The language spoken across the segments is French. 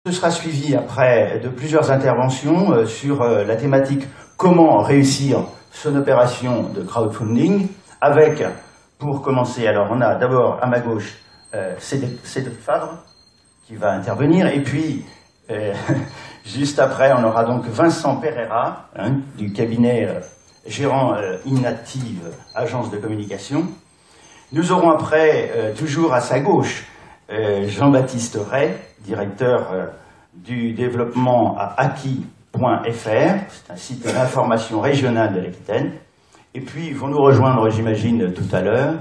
Ce sera suivi après de plusieurs interventions sur la thématique comment réussir son opération de crowdfunding avec, pour commencer, alors on a d'abord à ma gauche Cédric Fabre qui va intervenir et puis juste après on aura donc Vincent Pereira du cabinet gérant Inactive, agence de communication. Nous aurons après, toujours à sa gauche, Jean-Baptiste Ray, directeur du développement à acquis.fr, c'est un site d'information régionale de l'Aquitaine. Et puis ils vont nous rejoindre, j'imagine, tout à l'heure,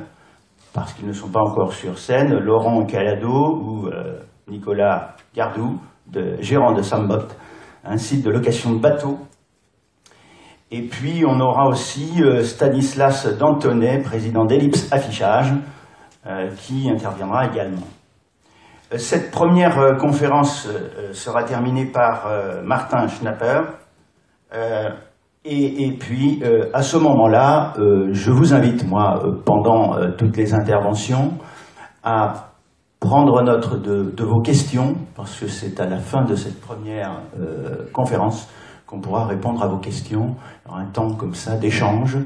parce qu'ils ne sont pas encore sur scène, Laurent Calado ou Nicolas Gardou, gérant de Sambot, un site de location de bateaux. Et puis on aura aussi Stanislas Dantonnet, président d'Ellipse Affichage, qui interviendra également. Cette première conférence sera terminée par Martin Schnapper. Et puis, à ce moment-là, je vous invite, moi, pendant toutes les interventions, à prendre note de vos questions, parce que c'est à la fin de cette première conférence qu'on pourra répondre à vos questions. Il y aura un temps comme ça d'échange.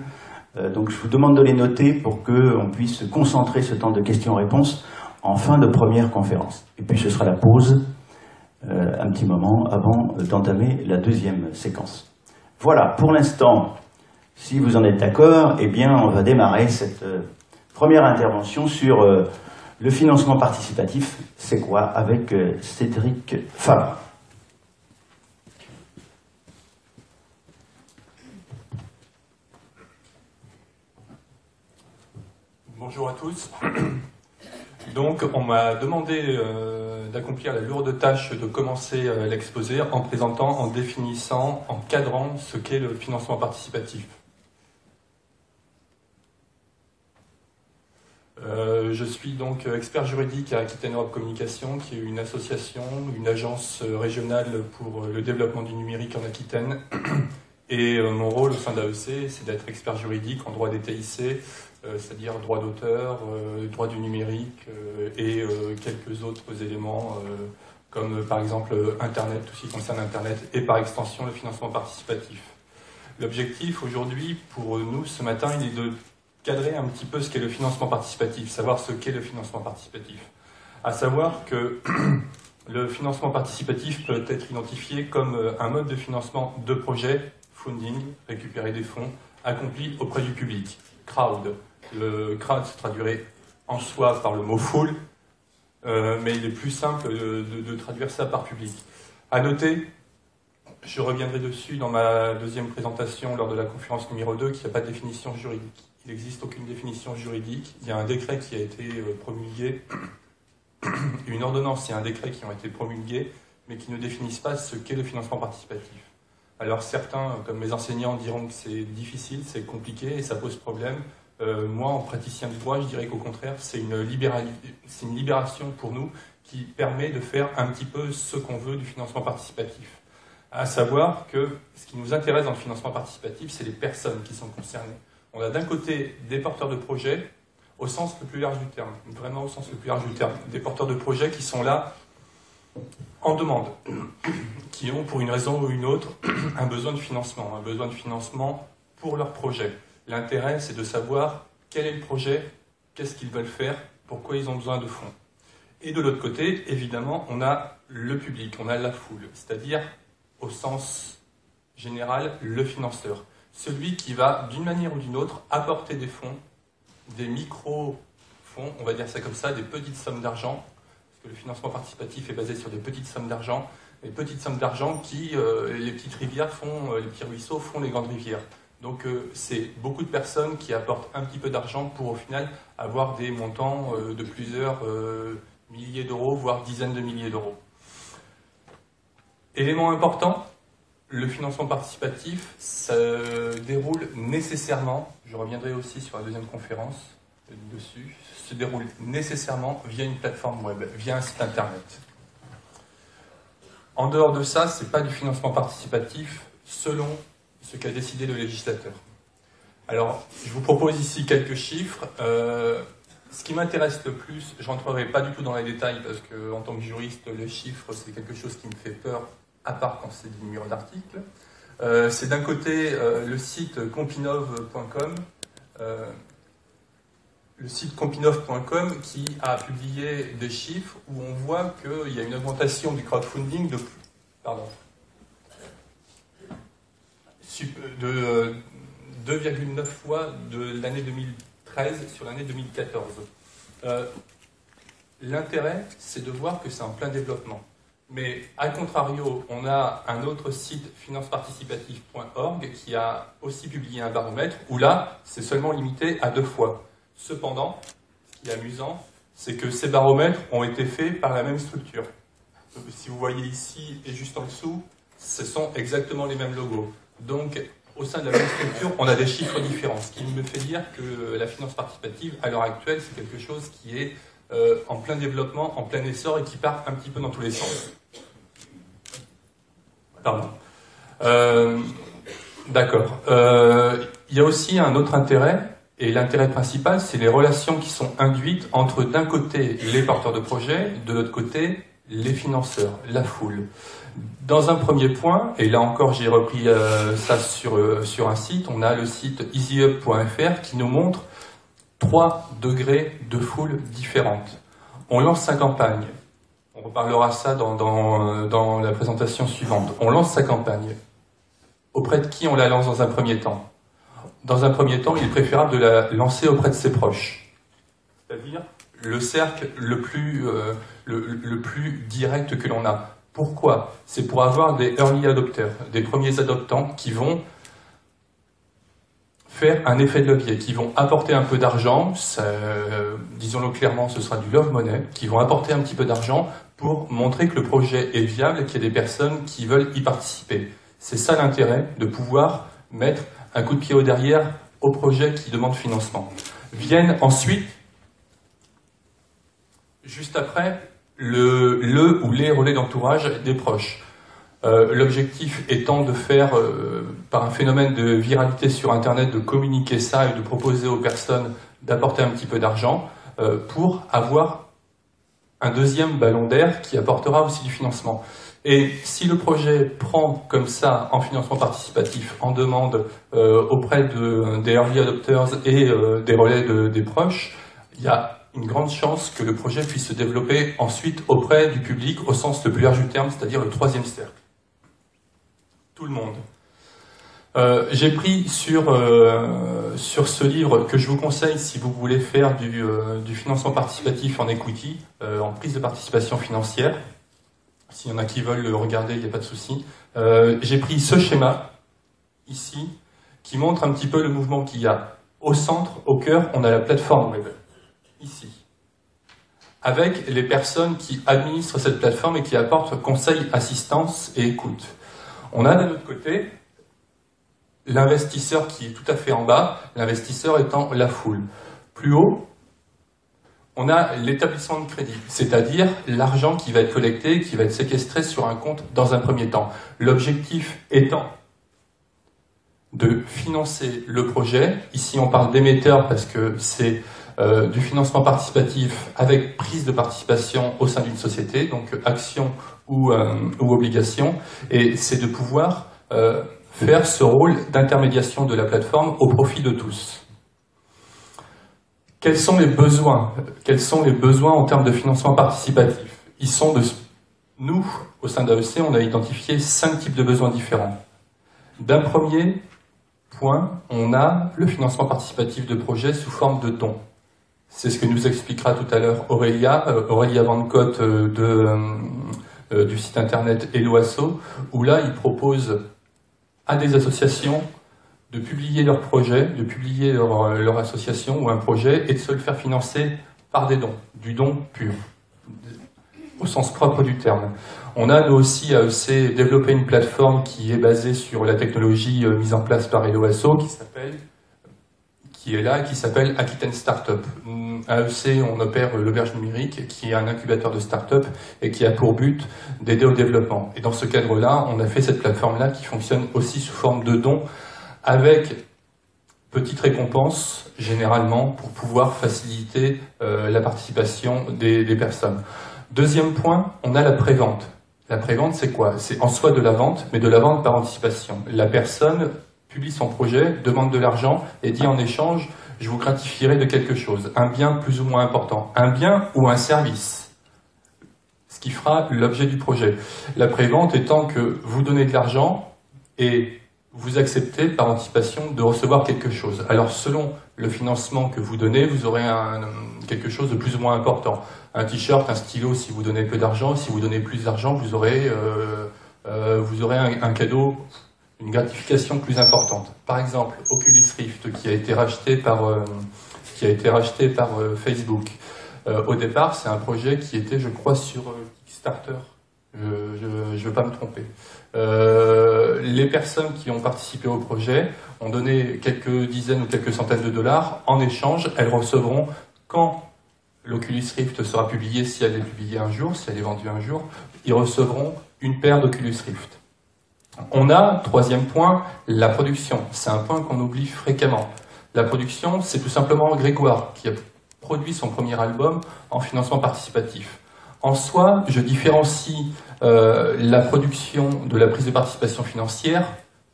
Donc je vous demande de les noter pour qu'on puisse concentrer ce temps de questions-réponses en fin de première conférence. Et puis ce sera la pause, un petit moment avant d'entamer la deuxième séquence. Voilà, pour l'instant, si vous en êtes d'accord, eh bien on va démarrer cette première intervention sur le financement participatif. C'est quoi, avec Cédric Fabre. Bonjour à tous. Donc, on m'a demandé d'accomplir la lourde tâche de commencer l'exposé en présentant, en définissant, en cadrant ce qu'est le financement participatif. Je suis donc expert juridique à Aquitaine Europe Communication, qui est une association, une agence régionale pour le développement du numérique en Aquitaine. Et mon rôle au sein d'AEC, c'est d'être expert juridique en droit des TIC, c'est-à-dire droit d'auteur, droit du numérique et quelques autres éléments comme par exemple Internet, tout ce qui concerne Internet et par extension le financement participatif. L'objectif aujourd'hui pour nous ce matin, il est de cadrer un petit peu ce qu'est le financement participatif, savoir ce qu'est le financement participatif. À savoir que le financement participatif peut être identifié comme un mode de financement de projet, funding, récupérer des fonds, accompli auprès du public, crowd. Le crowd se traduirait en soi par le mot full, mais il est plus simple de traduire ça par public. À noter, je reviendrai dessus dans ma deuxième présentation lors de la conférence numéro 2, qu'il n'y a pas de définition juridique. Il n'existe aucune définition juridique. Il y a un décret qui a été promulgué, une ordonnance et un décret qui ont été promulgués, mais qui ne définissent pas ce qu'est le financement participatif. Alors certains, comme mes enseignants, diront que c'est difficile, c'est compliqué et ça pose problème. Moi, en praticien du droit, je dirais qu'au contraire, c'est une libération pour nous qui permet de faire un petit peu ce qu'on veut du financement participatif. À savoir que ce qui nous intéresse dans le financement participatif, c'est les personnes qui sont concernées. On a d'un côté des porteurs de projets, au sens le plus large du terme, vraiment au sens le plus large du terme, des porteurs de projets qui sont là en demande, qui ont pour une raison ou une autre un besoin de financement pour leur projet. L'intérêt, c'est de savoir quel est le projet, qu'est-ce qu'ils veulent faire, pourquoi ils ont besoin de fonds. Et de l'autre côté, évidemment, on a le public, on a la foule, c'est-à-dire, au sens général, le financeur. Celui qui va, d'une manière ou d'une autre, apporter des fonds, des micro-fonds, on va dire ça comme ça, des petites sommes d'argent, parce que le financement participatif est basé sur des petites sommes d'argent, les petites sommes d'argent qui, les petites rivières font, les petits ruisseaux font les grandes rivières. Donc c'est beaucoup de personnes qui apportent un petit peu d'argent pour au final avoir des montants de plusieurs milliers d'euros, voire dizaines de milliers d'euros. Élément important, le financement participatif se déroule nécessairement, je reviendrai aussi sur la deuxième conférence dessus, se déroule nécessairement via une plateforme web, via un site internet. En dehors de ça, ce n'est pas du financement participatif selon ce qu'a décidé le législateur. Alors, je vous propose ici quelques chiffres. Ce qui m'intéresse le plus, je rentrerai pas du tout dans les détails parce que en tant que juriste, les chiffres, c'est quelque chose qui me fait peur, à part quand c'est des numéros d'articles. C'est d'un côté le site compinov.com, qui a publié des chiffres où on voit qu'il y a une augmentation du crowdfunding de 2,9 fois de l'année 2013 sur l'année 2014. L'intérêt, c'est de voir que c'est en plein développement. Mais, à contrario, on a un autre site, financeparticipative.org, qui a aussi publié un baromètre, où là, c'est seulement limité à 2 fois. Cependant, ce qui est amusant, c'est que ces baromètres ont été faits par la même structure. Si vous voyez ici et juste en dessous, ce sont exactement les mêmes logos. Donc, au sein de la même structure, on a des chiffres différents. Ce qui me fait dire que la finance participative, à l'heure actuelle, c'est quelque chose qui est en plein développement, en plein essor et qui part un petit peu dans tous les sens. Pardon. D'accord. Il y a aussi un autre intérêt, et l'intérêt principal, c'est les relations qui sont induites entre, d'un côté, les porteurs de projets, de l'autre côté, les financeurs, la foule. Dans un premier point, et là encore j'ai repris ça sur un site, on a le site easyup.fr qui nous montre 3 degrés de foule différentes. On lance sa campagne, on reparlera ça dans la présentation suivante. On lance sa campagne. Auprès de qui on la lance dans un premier temps? Dans un premier temps, il est préférable de la lancer auprès de ses proches. C'est-à-dire le cercle le plus direct que l'on a. Pourquoi? C'est pour avoir des early adopters, des premiers adoptants qui vont faire un effet de levier, qui vont apporter un peu d'argent, disons-le clairement, ce sera du love money, qui vont apporter un petit peu d'argent pour montrer que le projet est viable et qu'il y a des personnes qui veulent y participer. C'est ça l'intérêt de pouvoir mettre un coup de pied au derrière au projet qui demande financement. Viennent ensuite, juste après, le ou les relais d'entourage des proches. L'objectif étant de faire, par un phénomène de viralité sur Internet, de communiquer ça et de proposer aux personnes d'apporter un petit peu d'argent pour avoir un deuxième ballon d'air qui apportera aussi du financement. Et si le projet prend comme ça en financement participatif, en demande auprès des early adopters et des relais des proches, il y a une grande chance que le projet puisse se développer ensuite auprès du public au sens le plus large du terme, c'est-à-dire le 3e cercle. Tout le monde. J'ai pris sur ce livre que je vous conseille si vous voulez faire du financement participatif en equity, en prise de participation financière. S'il y en a qui veulent le regarder, il n'y a pas de souci. J'ai pris ce schéma, ici, qui montre un petit peu le mouvement qu'il y a. Au centre, au cœur, on a la plateforme web, ici, avec les personnes qui administrent cette plateforme et qui apportent conseil, assistance et écoute. On a d'un autre côté l'investisseur qui est tout à fait en bas, l'investisseur étant la foule. Plus haut, on a l'établissement de crédit, c'est-à-dire l'argent qui va être collecté, qui va être séquestré sur un compte dans un premier temps. L'objectif étant de financer le projet. Ici, on parle d'émetteurs parce que c'est du financement participatif avec prise de participation au sein d'une société, donc action ou obligation, et c'est de pouvoir faire ce rôle d'intermédiation de la plateforme au profit de tous. Quels sont les besoins? Quels sont les besoins en termes de financement participatif? Ils sont nous, au sein d'AEC, on a identifié 5 types de besoins différents. D'un premier point, on a le financement participatif de projets sous forme de dons. C'est ce que nous expliquera tout à l'heure Aurélia Van Cotte du site internet Eloasso, où là, il propose à des associations de publier leur projet, de publier leur association ou un projet et de se le faire financer par des dons, du don pur, au sens propre du terme. On a nous aussi à AEC développé une plateforme qui est basée sur la technologie mise en place par Eloasso qui est là, qui s'appelle Aquitaine Startup. À AEC, on opère l'auberge numérique, qui est un incubateur de start-up et qui a pour but d'aider au développement. Et dans ce cadre-là, on a fait cette plateforme-là qui fonctionne aussi sous forme de dons, avec petite récompense, généralement, pour pouvoir faciliter la participation des personnes. Deuxième point, on a la prévente. La prévente, c'est quoi? C'est en soi de la vente, mais de la vente par anticipation. La personne publie son projet, demande de l'argent et dit en échange, je vous gratifierai de quelque chose, un bien plus ou moins important, un bien ou un service, ce qui fera l'objet du projet. La prévente étant que vous donnez de l'argent et vous acceptez par anticipation de recevoir quelque chose. Alors selon le financement que vous donnez, vous aurez quelque chose de plus ou moins important. Un t-shirt, un stylo si vous donnez peu d'argent, si vous donnez plus d'argent, vous aurez un cadeau, une gratification plus importante. Par exemple, Oculus Rift qui a été racheté par Facebook. Au départ, c'est un projet qui était, je crois, sur Kickstarter. Je ne veux pas me tromper. Les personnes qui ont participé au projet ont donné quelques dizaines ou quelques centaines de dollars. En échange, elles recevront, quand l'Oculus Rift sera publié, si elle est publiée un jour, si elle est vendue un jour, ils recevront une paire d'Oculus Rift. On a, troisième point, la production. C'est un point qu'on oublie fréquemment. La production, c'est tout simplement Grégoire qui a produit son premier album en financement participatif. En soi, je différencie la production de la prise de participation financière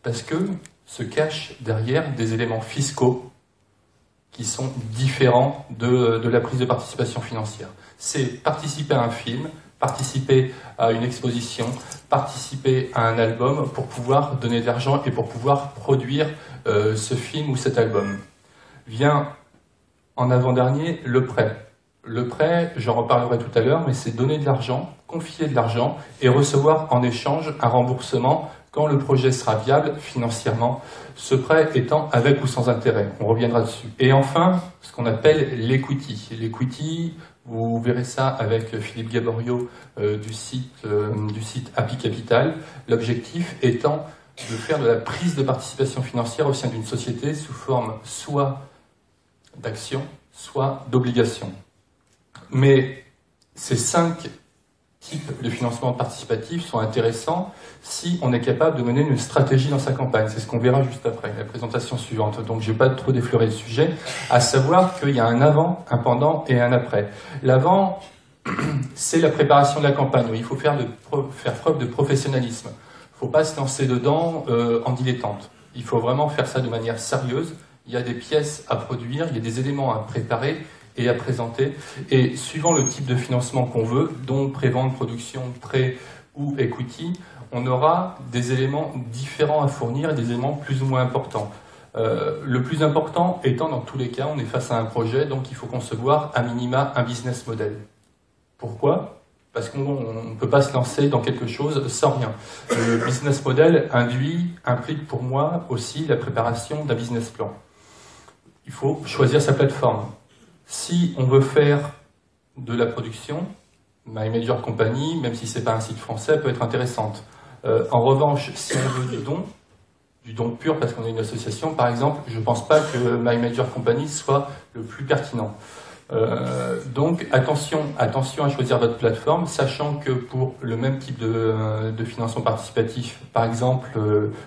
parce que se cachent derrière des éléments fiscaux qui sont différents de la prise de participation financière. C'est participer à un film, participer à une exposition, participer à un album pour pouvoir donner de l'argent et pour pouvoir produire ce film ou cet album. Vient en avant-dernier le prêt. Le prêt, j'en reparlerai tout à l'heure, mais c'est donner de l'argent, confier de l'argent et recevoir en échange un remboursement quand le projet sera viable financièrement, ce prêt étant avec ou sans intérêt. On reviendra dessus. Et enfin, ce qu'on appelle l'equity. L'equity, vous verrez ça avec Philippe Gaborio du site Happy Capital. L'objectif étant de faire de la prise de participation financière au sein d'une société sous forme soit d'actions, soit d'obligations. Mais ces 5 types de financement participatif sont intéressants si on est capable de mener une stratégie dans sa campagne. C'est ce qu'on verra juste après, la présentation suivante. Donc je ne vais pas trop déflorer le sujet, à savoir qu'il y a un avant, un pendant et un après. L'avant, c'est la préparation de la campagne. Il faut faire preuve de professionnalisme. Il ne faut pas se lancer dedans en dilettante. Il faut vraiment faire ça de manière sérieuse. Il y a des pièces à produire, il y a des éléments à préparer et à présenter. Et suivant le type de financement qu'on veut, donc prévente, production, prêt ou equity, on aura des éléments différents à fournir et des éléments plus ou moins importants. Le plus important étant, dans tous les cas, on est face à un projet, donc il faut concevoir à minima un business model. Pourquoi ? Parce qu'on ne peut pas se lancer dans quelque chose sans rien. Le business model implique pour moi aussi la préparation d'un business plan. Il faut choisir sa plateforme. Si on veut faire de la production, My Major Company, même si ce n'est pas un site français, peut être intéressante. En revanche, si on veut du don pur parce qu'on est une association, par exemple, je ne pense pas que My Major Company soit le plus pertinent. Donc attention à choisir votre plateforme, sachant que pour le même type de financement participatif, par exemple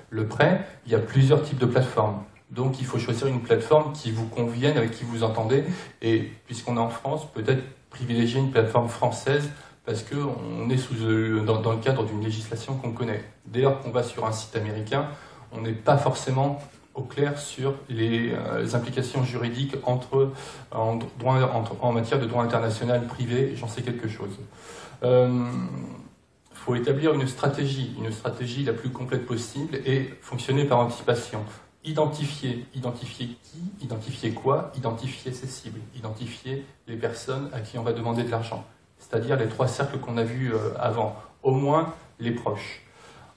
le prêt, il y a plusieurs types de plateformes. Donc il faut choisir une plateforme qui vous convienne, avec qui vous entendez, et puisqu'on est en France, peut-être privilégier une plateforme française parce qu'on est dans le cadre d'une législation qu'on connaît. Dès lors qu'on va sur un site américain, on n'est pas forcément au clair sur les implications juridiques en matière de droit international privé, j'en sais quelque chose. Il faut établir une stratégie la plus complète possible et fonctionner par anticipation. Identifier qui, identifier quoi, identifier ses cibles, identifier les personnes à qui on va demander de l'argent. C'est-à-dire les 3 cercles qu'on a vus avant, au moins les proches.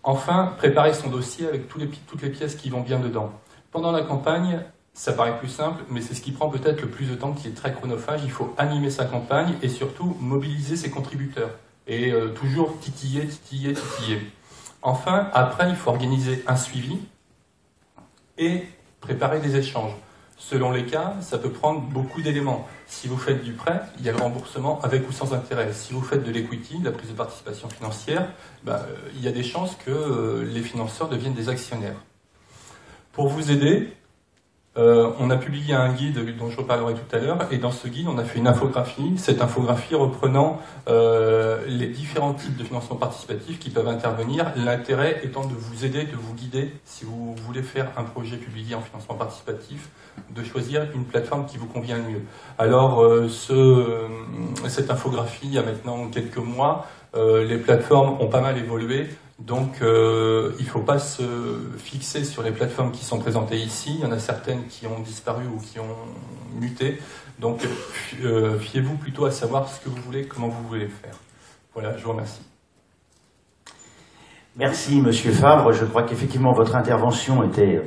Enfin, préparer son dossier avec toutes les pièces qui vont bien dedans. Pendant la campagne, ça paraît plus simple, mais c'est ce qui prend peut-être le plus de temps, qui est très chronophage. Il faut animer sa campagne et surtout mobiliser ses contributeurs. Et toujours titiller. Enfin, après, il faut organiser un suivi et préparer des échanges. Selon les cas, ça peut prendre beaucoup d'éléments. Si vous faites du prêt, il y a le remboursement avec ou sans intérêt. Si vous faites de l'equity, de la prise de participation financière, il y a des chances que les financeurs deviennent des actionnaires. Pour vous aider, On a publié un guide dont je reparlerai tout à l'heure, et dans ce guide, on a fait une infographie. Cette infographie reprenant les différents types de financement participatif qui peuvent intervenir. L'intérêt étant de vous aider, de vous guider, si vous voulez faire un projet publié en financement participatif, de choisir une plateforme qui vous convient le mieux. Alors, cette infographie, il y a maintenant quelques mois, les plateformes ont pas mal évolué. Donc, il ne faut pas se fixer sur les plateformes qui sont présentées ici. Il y en a certaines qui ont disparu ou qui ont muté. Donc, fiez-vous plutôt à savoir ce que vous voulez, comment vous voulez le faire. Voilà, je vous remercie. Merci, Monsieur Favre. Je crois qu'effectivement, votre intervention était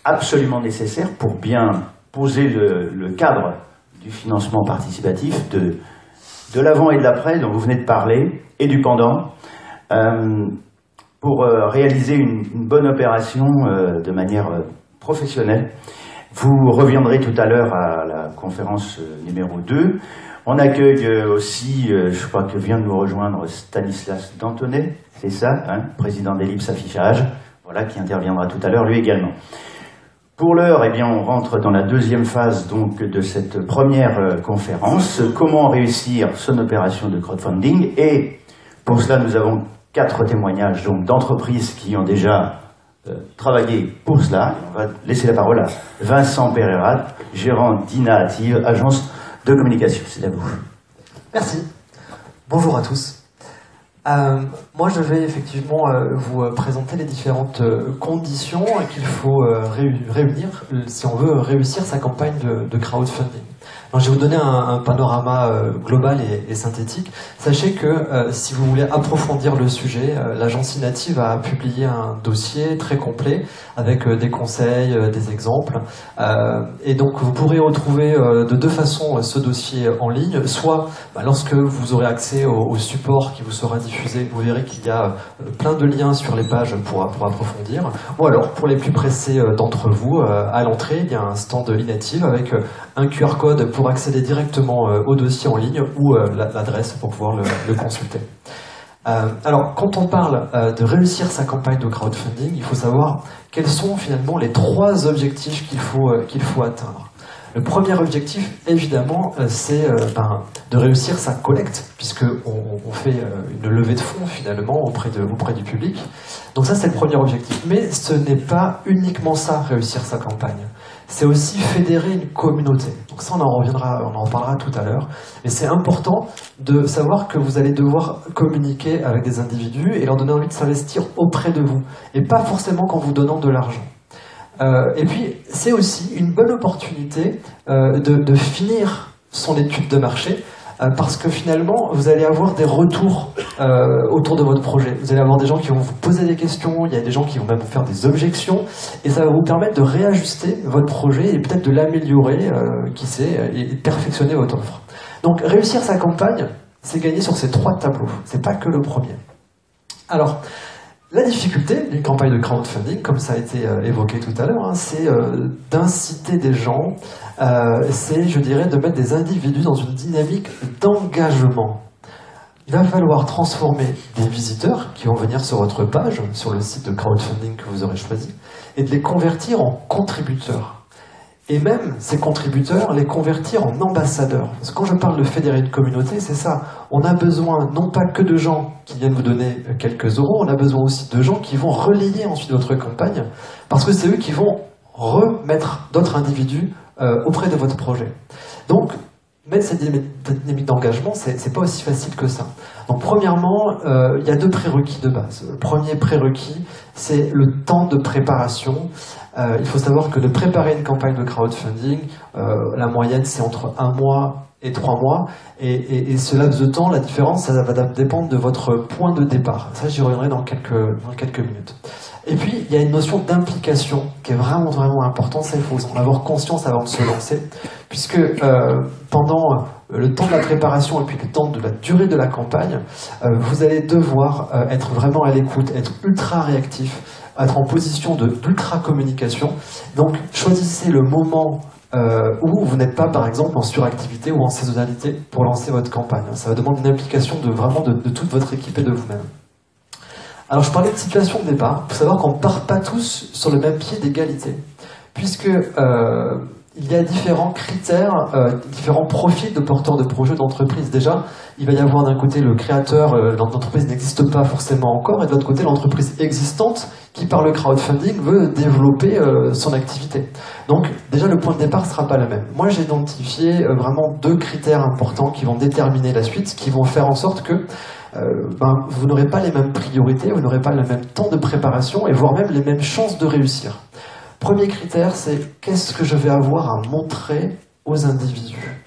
absolument nécessaire pour bien poser le cadre du financement participatif, de l'avant et de l'après, dont vous venez de parler, et du pendant. Pour réaliser une bonne opération de manière professionnelle. Vous reviendrez tout à l'heure à la conférence numéro 2. On accueille aussi, je crois que vient de nous rejoindre Stanislas Dantonnet, c'est ça, hein, président d'Ellipse Affichage, voilà, qui interviendra tout à l'heure, lui également. Pour l'heure, eh bien, on rentre dans la deuxième phase donc, de cette première conférence, comment réussir son opération de crowdfunding, et pour cela, nous avons 4 témoignages d'entreprises qui ont déjà travaillé pour cela. On va laisser la parole à Vincent Pereira, gérant d'Inative, agence de communication. C'est à vous. Merci. Bonjour à tous. Moi, je vais effectivement vous présenter les différentes conditions qu'il faut réunir si on veut réussir sa campagne de crowdfunding. Alors, je vais vous donner un panorama global et synthétique. Sachez que si vous voulez approfondir le sujet, l'agence Inative a publié un dossier très complet avec des conseils, des exemples. Et donc vous pourrez retrouver de deux façons ce dossier en ligne. Soit lorsque vous aurez accès au support qui vous sera diffusé, vous verrez qu'il y a plein de liens sur les pages pour approfondir. Ou alors pour les plus pressés d'entre vous, à l'entrée il y a un stand Inative avec un QR code pour accéder directement au dossier en ligne ou l'adresse pour pouvoir le consulter. Alors, quand on parle de réussir sa campagne de crowdfunding, il faut savoir quels sont finalement les 3 objectifs qu'il faut atteindre. Le premier objectif, évidemment, c'est de réussir sa collecte, puisqu'on fait une levée de fonds finalement auprès du public. Donc ça, c'est le premier objectif. Mais ce n'est pas uniquement ça, réussir sa campagne. C'est aussi fédérer une communauté. Donc ça, on en reparlera tout à l'heure. Mais c'est important de savoir que vous allez devoir communiquer avec des individus et leur donner envie de s'investir auprès de vous. Et pas forcément qu'en vous donnant de l'argent. Et puis, c'est aussi une bonne opportunité de finir son étude de marché, parce que finalement, vous allez avoir des retours autour de votre projet. Vous allez avoir des gens qui vont vous poser des questions, il y a des gens qui vont même vous faire des objections, et ça va vous permettre de réajuster votre projet et peut-être de l'améliorer, qui sait, et de perfectionner votre offre. Donc, réussir sa campagne, c'est gagner sur ces 3 tableaux. C'est pas que le premier. Alors, la difficulté d'une campagne de crowdfunding, comme ça a été évoqué tout à l'heure, c'est d'inciter des gens, c'est, je dirais, de mettre des individus dans une dynamique d'engagement. Il va falloir transformer des visiteurs qui vont venir sur votre page, sur le site de crowdfunding que vous aurez choisi, et de les convertir en contributeurs. Et même ces contributeurs, les convertir en ambassadeurs. Parce que quand je parle de fédérer une communauté, c'est ça. On a besoin non pas que de gens qui viennent vous donner quelques euros, on a besoin aussi de gens qui vont relayer ensuite votre campagne, parce que c'est eux qui vont remettre d'autres individus auprès de votre projet. Donc, mettre cette dynamique d'engagement, c'est pas aussi facile que ça. Donc, premièrement, il y a 2 prérequis de base. Le premier prérequis, c'est le temps de préparation. Il faut savoir que de préparer une campagne de crowdfunding, la moyenne c'est entre 1 mois et 3 mois, et ce laps de temps, la différence, ça va dépendre de votre point de départ. Ça, j'y reviendrai dans quelques minutes. Et puis, il y a une notion d'implication qui est vraiment importante. Ça, il faut en avoir conscience avant de se lancer, puisque pendant le temps de la préparation et puis le temps de la durée de la campagne, vous allez devoir être vraiment à l'écoute, être ultra réactif, être en position d'ultra communication. Donc, choisissez le moment où vous n'êtes pas, par exemple, en suractivité ou en saisonnalité pour lancer votre campagne. Ça va demander une implication de toute votre équipe et de vous-même. Alors, je parlais de situation de départ. Il faut savoir qu'on ne part pas tous sur le même pied d'égalité, puisque il y a différents critères, différents profils de porteurs de projets d'entreprise. Déjà, il va y avoir d'un côté le créateur, l'entreprise n'existe pas forcément encore, et de l'autre côté l'entreprise existante qui, par le crowdfunding, veut développer son activité. Donc déjà, le point de départ ne sera pas le même. Moi, j'ai identifié vraiment 2 critères importants qui vont déterminer la suite, qui vont faire en sorte que vous n'aurez pas les mêmes priorités, vous n'aurez pas le même temps de préparation, et voire même les mêmes chances de réussir. Premier critère, c'est qu'est-ce que je vais avoir à montrer aux individus.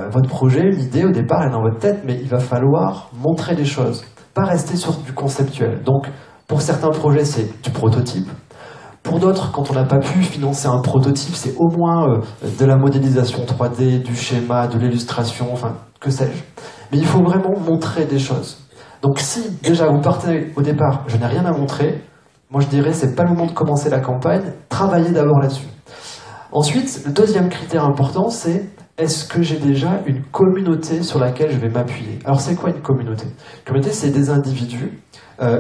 Votre projet, une idée au départ est dans votre tête, mais il va falloir montrer des choses, pas rester sur du conceptuel. Donc, pour certains projets, c'est du prototype. Pour d'autres, quand on n'a pas pu financer un prototype, c'est au moins de la modélisation 3D, du schéma, de l'illustration, enfin, que sais-je. Mais il faut vraiment montrer des choses. Donc si, déjà, vous partez au départ, je n'ai rien à montrer, moi je dirais, c'est pas le moment de commencer la campagne, travaillez d'abord là-dessus. Ensuite, le deuxième critère important, c'est est-ce que j'ai déjà une communauté sur laquelle je vais m'appuyer? Alors c'est quoi une communauté? Une communauté, c'est des individus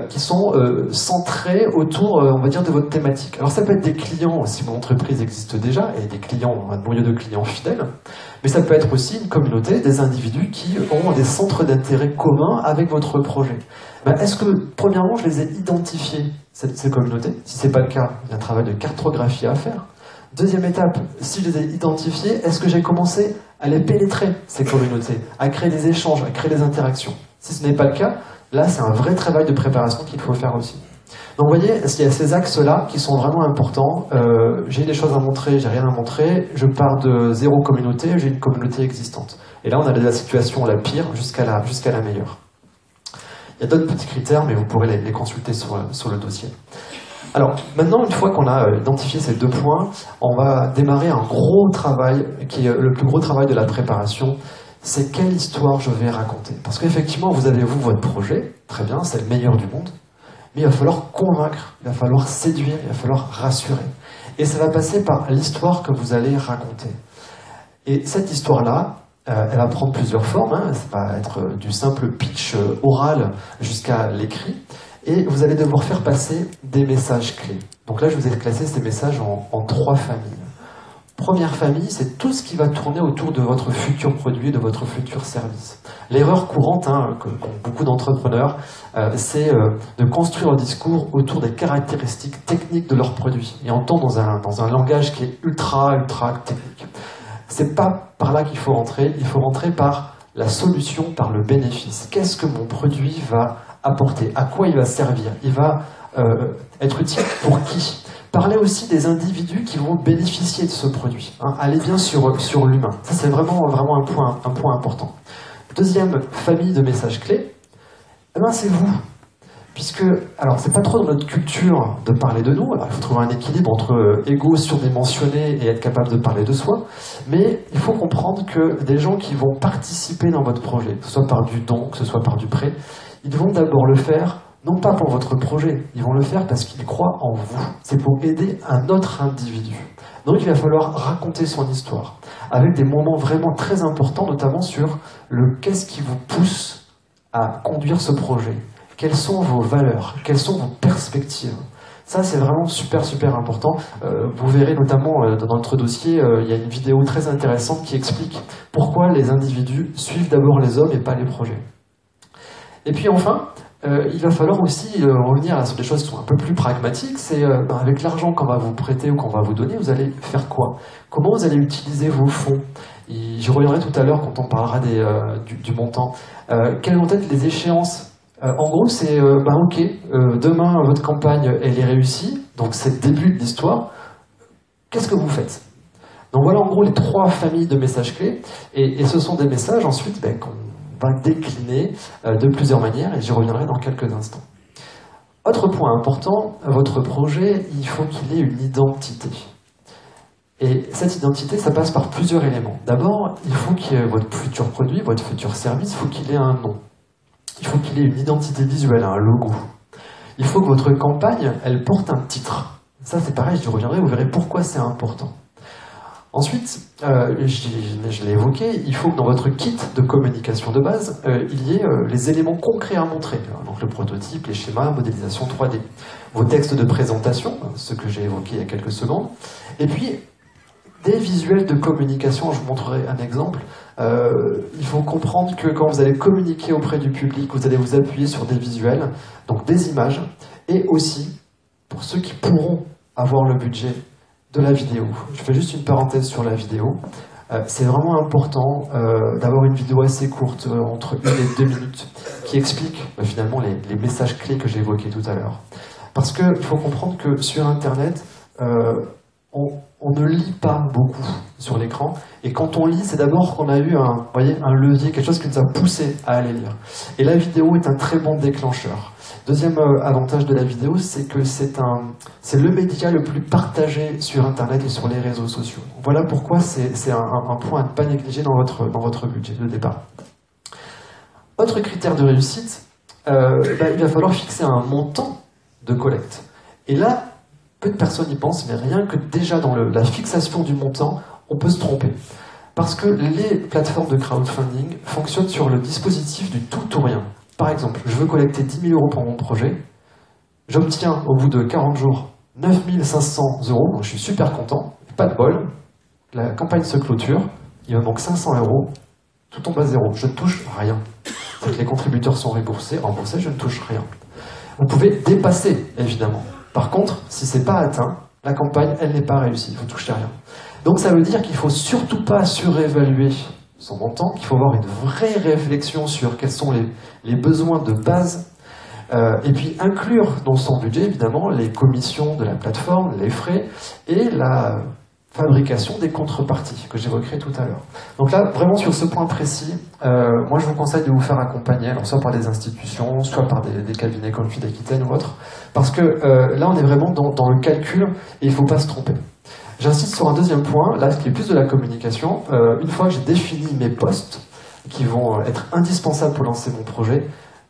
qui sont centrés autour, on va dire, de votre thématique. Alors ça peut être des clients, si mon entreprise existe déjà, et des clients, un noyau de clients fidèles, mais ça peut être aussi une communauté, des individus qui ont des centres d'intérêt communs avec votre projet. Est-ce que, premièrement, je les ai identifiés, ces communautés? Si ce n'est pas le cas, il y a un travail de cartographie à faire. Deuxième étape, si je les ai identifiés, est-ce que j'ai commencé à les pénétrer, ces communautés, à créer des échanges, à créer des interactions? Si ce n'est pas le cas, là, c'est un vrai travail de préparation qu'il faut faire aussi. Donc, vous voyez, il y a ces axes-là qui sont vraiment importants. J'ai des choses à montrer, j'ai rien à montrer. Je pars de 0 communauté, j'ai une communauté existante. Et là, on a de la situation la pire jusqu'à la meilleure. Il y a d'autres petits critères, mais vous pourrez les consulter sur le dossier. Alors, maintenant, une fois qu'on a identifié ces 2 points, on va démarrer un gros travail, qui est le plus gros travail de la préparation. C'est quelle histoire je vais raconter. Parce qu'effectivement, vous avez, votre projet, très bien, c'est le meilleur du monde, mais il va falloir convaincre, il va falloir séduire, il va falloir rassurer. Et ça va passer par l'histoire que vous allez raconter. Et cette histoire-là, elle va prendre plusieurs formes, hein. Ça va être du simple pitch oral jusqu'à l'écrit, et vous allez devoir faire passer des messages clés. Donc là, je vous ai classé ces messages en 3 familles. Première famille, c'est tout ce qui va tourner autour de votre futur produit, de votre futur service. L'erreur courante qu'ont beaucoup d'entrepreneurs, c'est de construire un discours autour des caractéristiques techniques de leur produit. Et on tombe dans un langage qui est ultra technique. C'est pas par là qu'il faut rentrer, il faut rentrer par la solution, par le bénéfice. Qu'est-ce que mon produit va apporter? À quoi il va servir? Il va être utile pour qui? Parlez aussi des individus qui vont bénéficier de ce produit. Allez bien sur l'humain. Ça, c'est vraiment un point important. Deuxième famille de messages clés, c'est vous. Puisque, alors, c'est pas trop dans notre culture de parler de nous. Alors, il faut trouver un équilibre entre ego surdimensionné et être capable de parler de soi. Mais il faut comprendre que des gens qui vont participer dans votre projet, que ce soit par du don, que ce soit par du prêt, ils vont d'abord le faire non pas pour votre projet, ils vont le faire parce qu'ils croient en vous. C'est pour aider un autre individu. Donc il va falloir raconter son histoire, avec des moments vraiment très importants, notamment sur le qu'est-ce qui vous pousse à conduire ce projet. Quelles sont vos valeurs? Quelles sont vos perspectives? Ça, c'est vraiment super important. Vous verrez notamment dans notre dossier, il y a une vidéo très intéressante qui explique pourquoi les individus suivent d'abord les hommes et pas les projets. Et puis enfin, il va falloir aussi revenir sur des choses qui sont un peu plus pragmatiques. C'est avec l'argent qu'on va vous prêter ou qu'on va vous donner, vous allez faire quoi? Comment vous allez utiliser vos fonds? J'y reviendrai tout à l'heure quand on parlera du montant. Quelles vont être les échéances? En gros, c'est ok, demain votre campagne elle est réussie, donc c'est le début de l'histoire. Qu'est-ce que vous faites? Donc voilà en gros les 3 familles de messages clés, et ce sont des messages ensuite qu'on va décliner de plusieurs manières, et j'y reviendrai dans quelques instants. Autre point important, votre projet, il faut qu'il ait une identité. Et cette identité, ça passe par plusieurs éléments. D'abord, il faut qu'il y ait votre futur produit, votre futur service, il faut qu'il ait un nom. Il faut qu'il ait une identité visuelle, un logo. Il faut que votre campagne, elle porte un titre. Ça, c'est pareil, j'y reviendrai, vous verrez pourquoi c'est important. Ensuite, je l'ai évoqué, il faut que dans votre kit de communication de base, il y ait les éléments concrets à montrer. Donc le prototype, les schémas, modélisation 3D, vos textes de présentation, ce que j'ai évoqué il y a quelques secondes, et puis des visuels de communication. Je vous montrerai un exemple. Il faut comprendre que quand vous allez communiquer auprès du public, vous allez vous appuyer sur des visuels, donc des images, et aussi, pour ceux qui pourront avoir le budget, de la vidéo. Je fais juste une parenthèse sur la vidéo. C'est vraiment important d'avoir une vidéo assez courte, entre 1 et 2 minutes, qui explique finalement les messages clés que j'ai évoqués tout à l'heure. Parce qu'il faut comprendre que sur Internet, on ne lit pas beaucoup sur l'écran, et quand on lit, c'est d'abord qu'on a eu un levier, quelque chose qui nous a poussé à aller lire. Et la vidéo est un très bon déclencheur. Deuxième avantage de la vidéo, c'est que c'est le média le plus partagé sur Internet et sur les réseaux sociaux. Voilà pourquoi c'est un point à ne pas négliger dans votre budget de départ. Autre critère de réussite, il va falloir fixer un montant de collecte. Et là, peu de personnes y pensent, mais rien que déjà dans la fixation du montant, on peut se tromper. Parce que les plateformes de crowdfunding fonctionnent sur le dispositif du tout ou rien. Par exemple, je veux collecter 10 000 € pour mon projet, j'obtiens au bout de 40 jours 9 500 €, donc je suis super content, pas de bol, la campagne se clôture, il me manque 500 €, tout tombe à zéro, je ne touche rien. C'est que les contributeurs sont remboursés, je ne touche rien. Vous pouvez dépasser, évidemment. Par contre, si ce n'est pas atteint, la campagne, elle n'est pas réussie, vous ne touchez rien. Donc ça veut dire qu'il ne faut surtout pas surévaluer son montant, qu'il faut avoir une vraie réflexion sur quels sont les besoins de base, et puis inclure dans son budget, évidemment, les commissions de la plateforme, les frais, et la fabrication des contreparties, que j'évoquerai tout à l'heure. Donc là, vraiment sur ce point précis, moi je vous conseille de vous faire accompagner, alors soit par des institutions, soit par des cabinets comme FID Aquitaine ou autres, parce que là on est vraiment dans le calcul, et il ne faut pas se tromper. J'insiste sur un deuxième point, là, qui est plus de la communication. Une fois que j'ai défini mes postes, qui vont être indispensables pour lancer mon projet,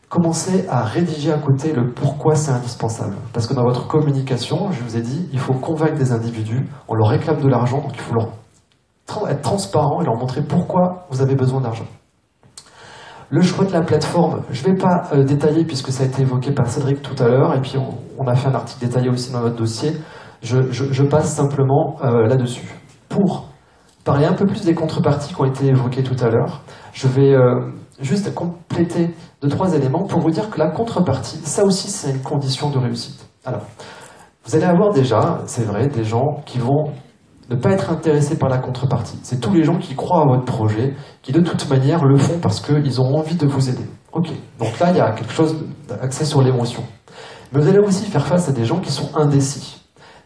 commencez à rédiger à côté le pourquoi c'est indispensable. Parce que dans votre communication, je vous ai dit, il faut convaincre des individus, on leur réclame de l'argent, donc il faut être transparent et leur montrer pourquoi vous avez besoin d'argent. Le choix de la plateforme, je ne vais pas détailler puisque ça a été évoqué par Cédric tout à l'heure, et puis on a fait un article détaillé aussi dans notre dossier. Je passe simplement là-dessus. Pour parler un peu plus des contreparties qui ont été évoquées tout à l'heure, je vais juste compléter 2-3 éléments pour vous dire que la contrepartie, ça aussi c'est une condition de réussite. Alors, vous allez avoir déjà, c'est vrai, des gens qui vont ne pas être intéressés par la contrepartie. C'est tous les gens qui croient à votre projet, qui de toute manière le font parce qu'ils ont envie de vous aider. Ok, donc là il y a quelque chose d'axé sur l'émotion. Mais vous allez aussi faire face à des gens qui sont indécis.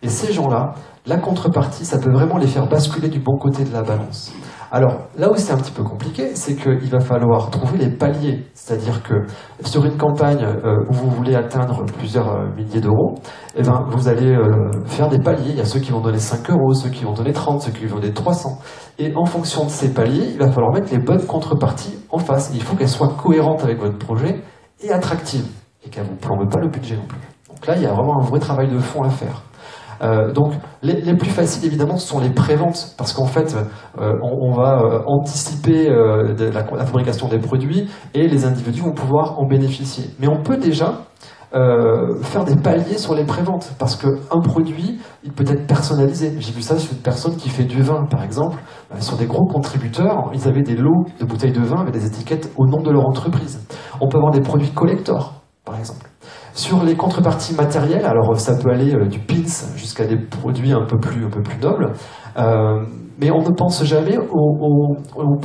Et ces gens-là, la contrepartie, ça peut vraiment les faire basculer du bon côté de la balance. Alors, là où c'est un petit peu compliqué, c'est qu'il va falloir trouver les paliers. C'est-à-dire que sur une campagne où vous voulez atteindre plusieurs milliers d'euros, eh ben, vous allez faire des paliers. Il y a ceux qui vont donner 5 €, ceux qui vont donner 30, ceux qui vont donner 300. Et en fonction de ces paliers, il va falloir mettre les bonnes contreparties en face. Il faut qu'elles soient cohérentes avec votre projet et attractives. Et qu'elles ne vous plombent pas le budget non plus. Donc là, il y a vraiment un vrai travail de fond à faire. Donc les plus faciles évidemment ce sont les préventes parce qu'en fait on va anticiper la fabrication des produits et les individus vont pouvoir en bénéficier. Mais on peut déjà faire des paliers sur les préventes parce qu'un produit il peut être personnalisé. J'ai vu ça sur une personne qui fait du vin par exemple, sur des gros contributeurs, ils avaient des lots de bouteilles de vin avec des étiquettes au nom de leur entreprise. On peut avoir des produits collector par exemple. Sur les contreparties matérielles, alors ça peut aller du pins jusqu'à des produits un peu plus nobles, mais on ne pense jamais aux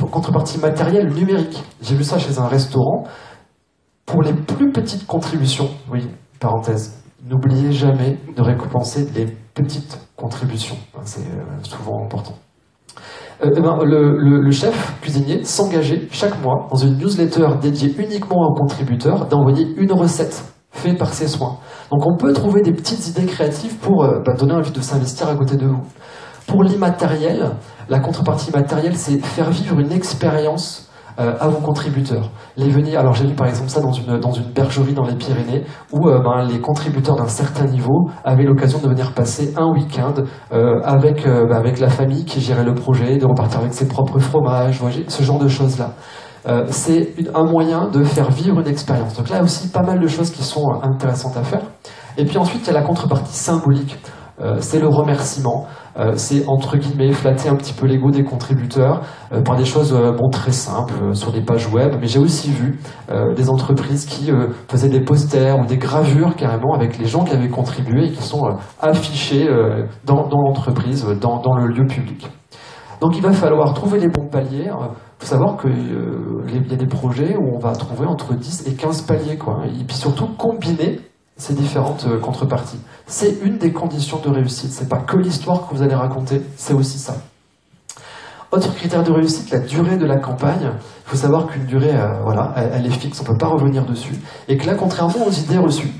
contreparties matérielles numériques. J'ai vu ça chez un restaurant. Pour les plus petites contributions, oui, parenthèse, n'oubliez jamais de récompenser les petites contributions. C'est souvent important. Le chef cuisinier s'engageait chaque mois dans une newsletter dédiée uniquement aux contributeurs d'envoyer une recette faite par ses soins. Donc on peut trouver des petites idées créatives pour donner envie de s'investir à côté de vous. Pour l'immatériel, la contrepartie matérielle, c'est faire vivre une expérience à vos contributeurs. Alors j'ai vu par exemple ça dans une bergerie dans les Pyrénées où les contributeurs d'un certain niveau avaient l'occasion de venir passer un week-end avec la famille qui gérait le projet, de repartir avec ses propres fromages, ce genre de choses-là. C'est un moyen de faire vivre une expérience. Donc là aussi, pas mal de choses qui sont intéressantes à faire. Et puis ensuite, il y a la contrepartie symbolique. C'est le remerciement. C'est entre guillemets flatter un petit peu l'ego des contributeurs par des choses très simples sur des pages web. Mais j'ai aussi vu des entreprises qui faisaient des posters ou des gravures carrément avec les gens qui avaient contribué et qui sont affichés dans l'entreprise, dans le lieu public. Donc il va falloir trouver les bons paliers. Il faut savoir qu'il y a des projets où on va trouver entre 10 et 15 paliers, quoi. Et puis surtout combiner ces différentes contreparties. C'est une des conditions de réussite. C'est pas que l'histoire que vous allez raconter, c'est aussi ça. Autre critère de réussite, la durée de la campagne. Il faut savoir qu'une durée, elle est fixe, on ne peut pas revenir dessus. Et que là, contrairement aux idées reçues,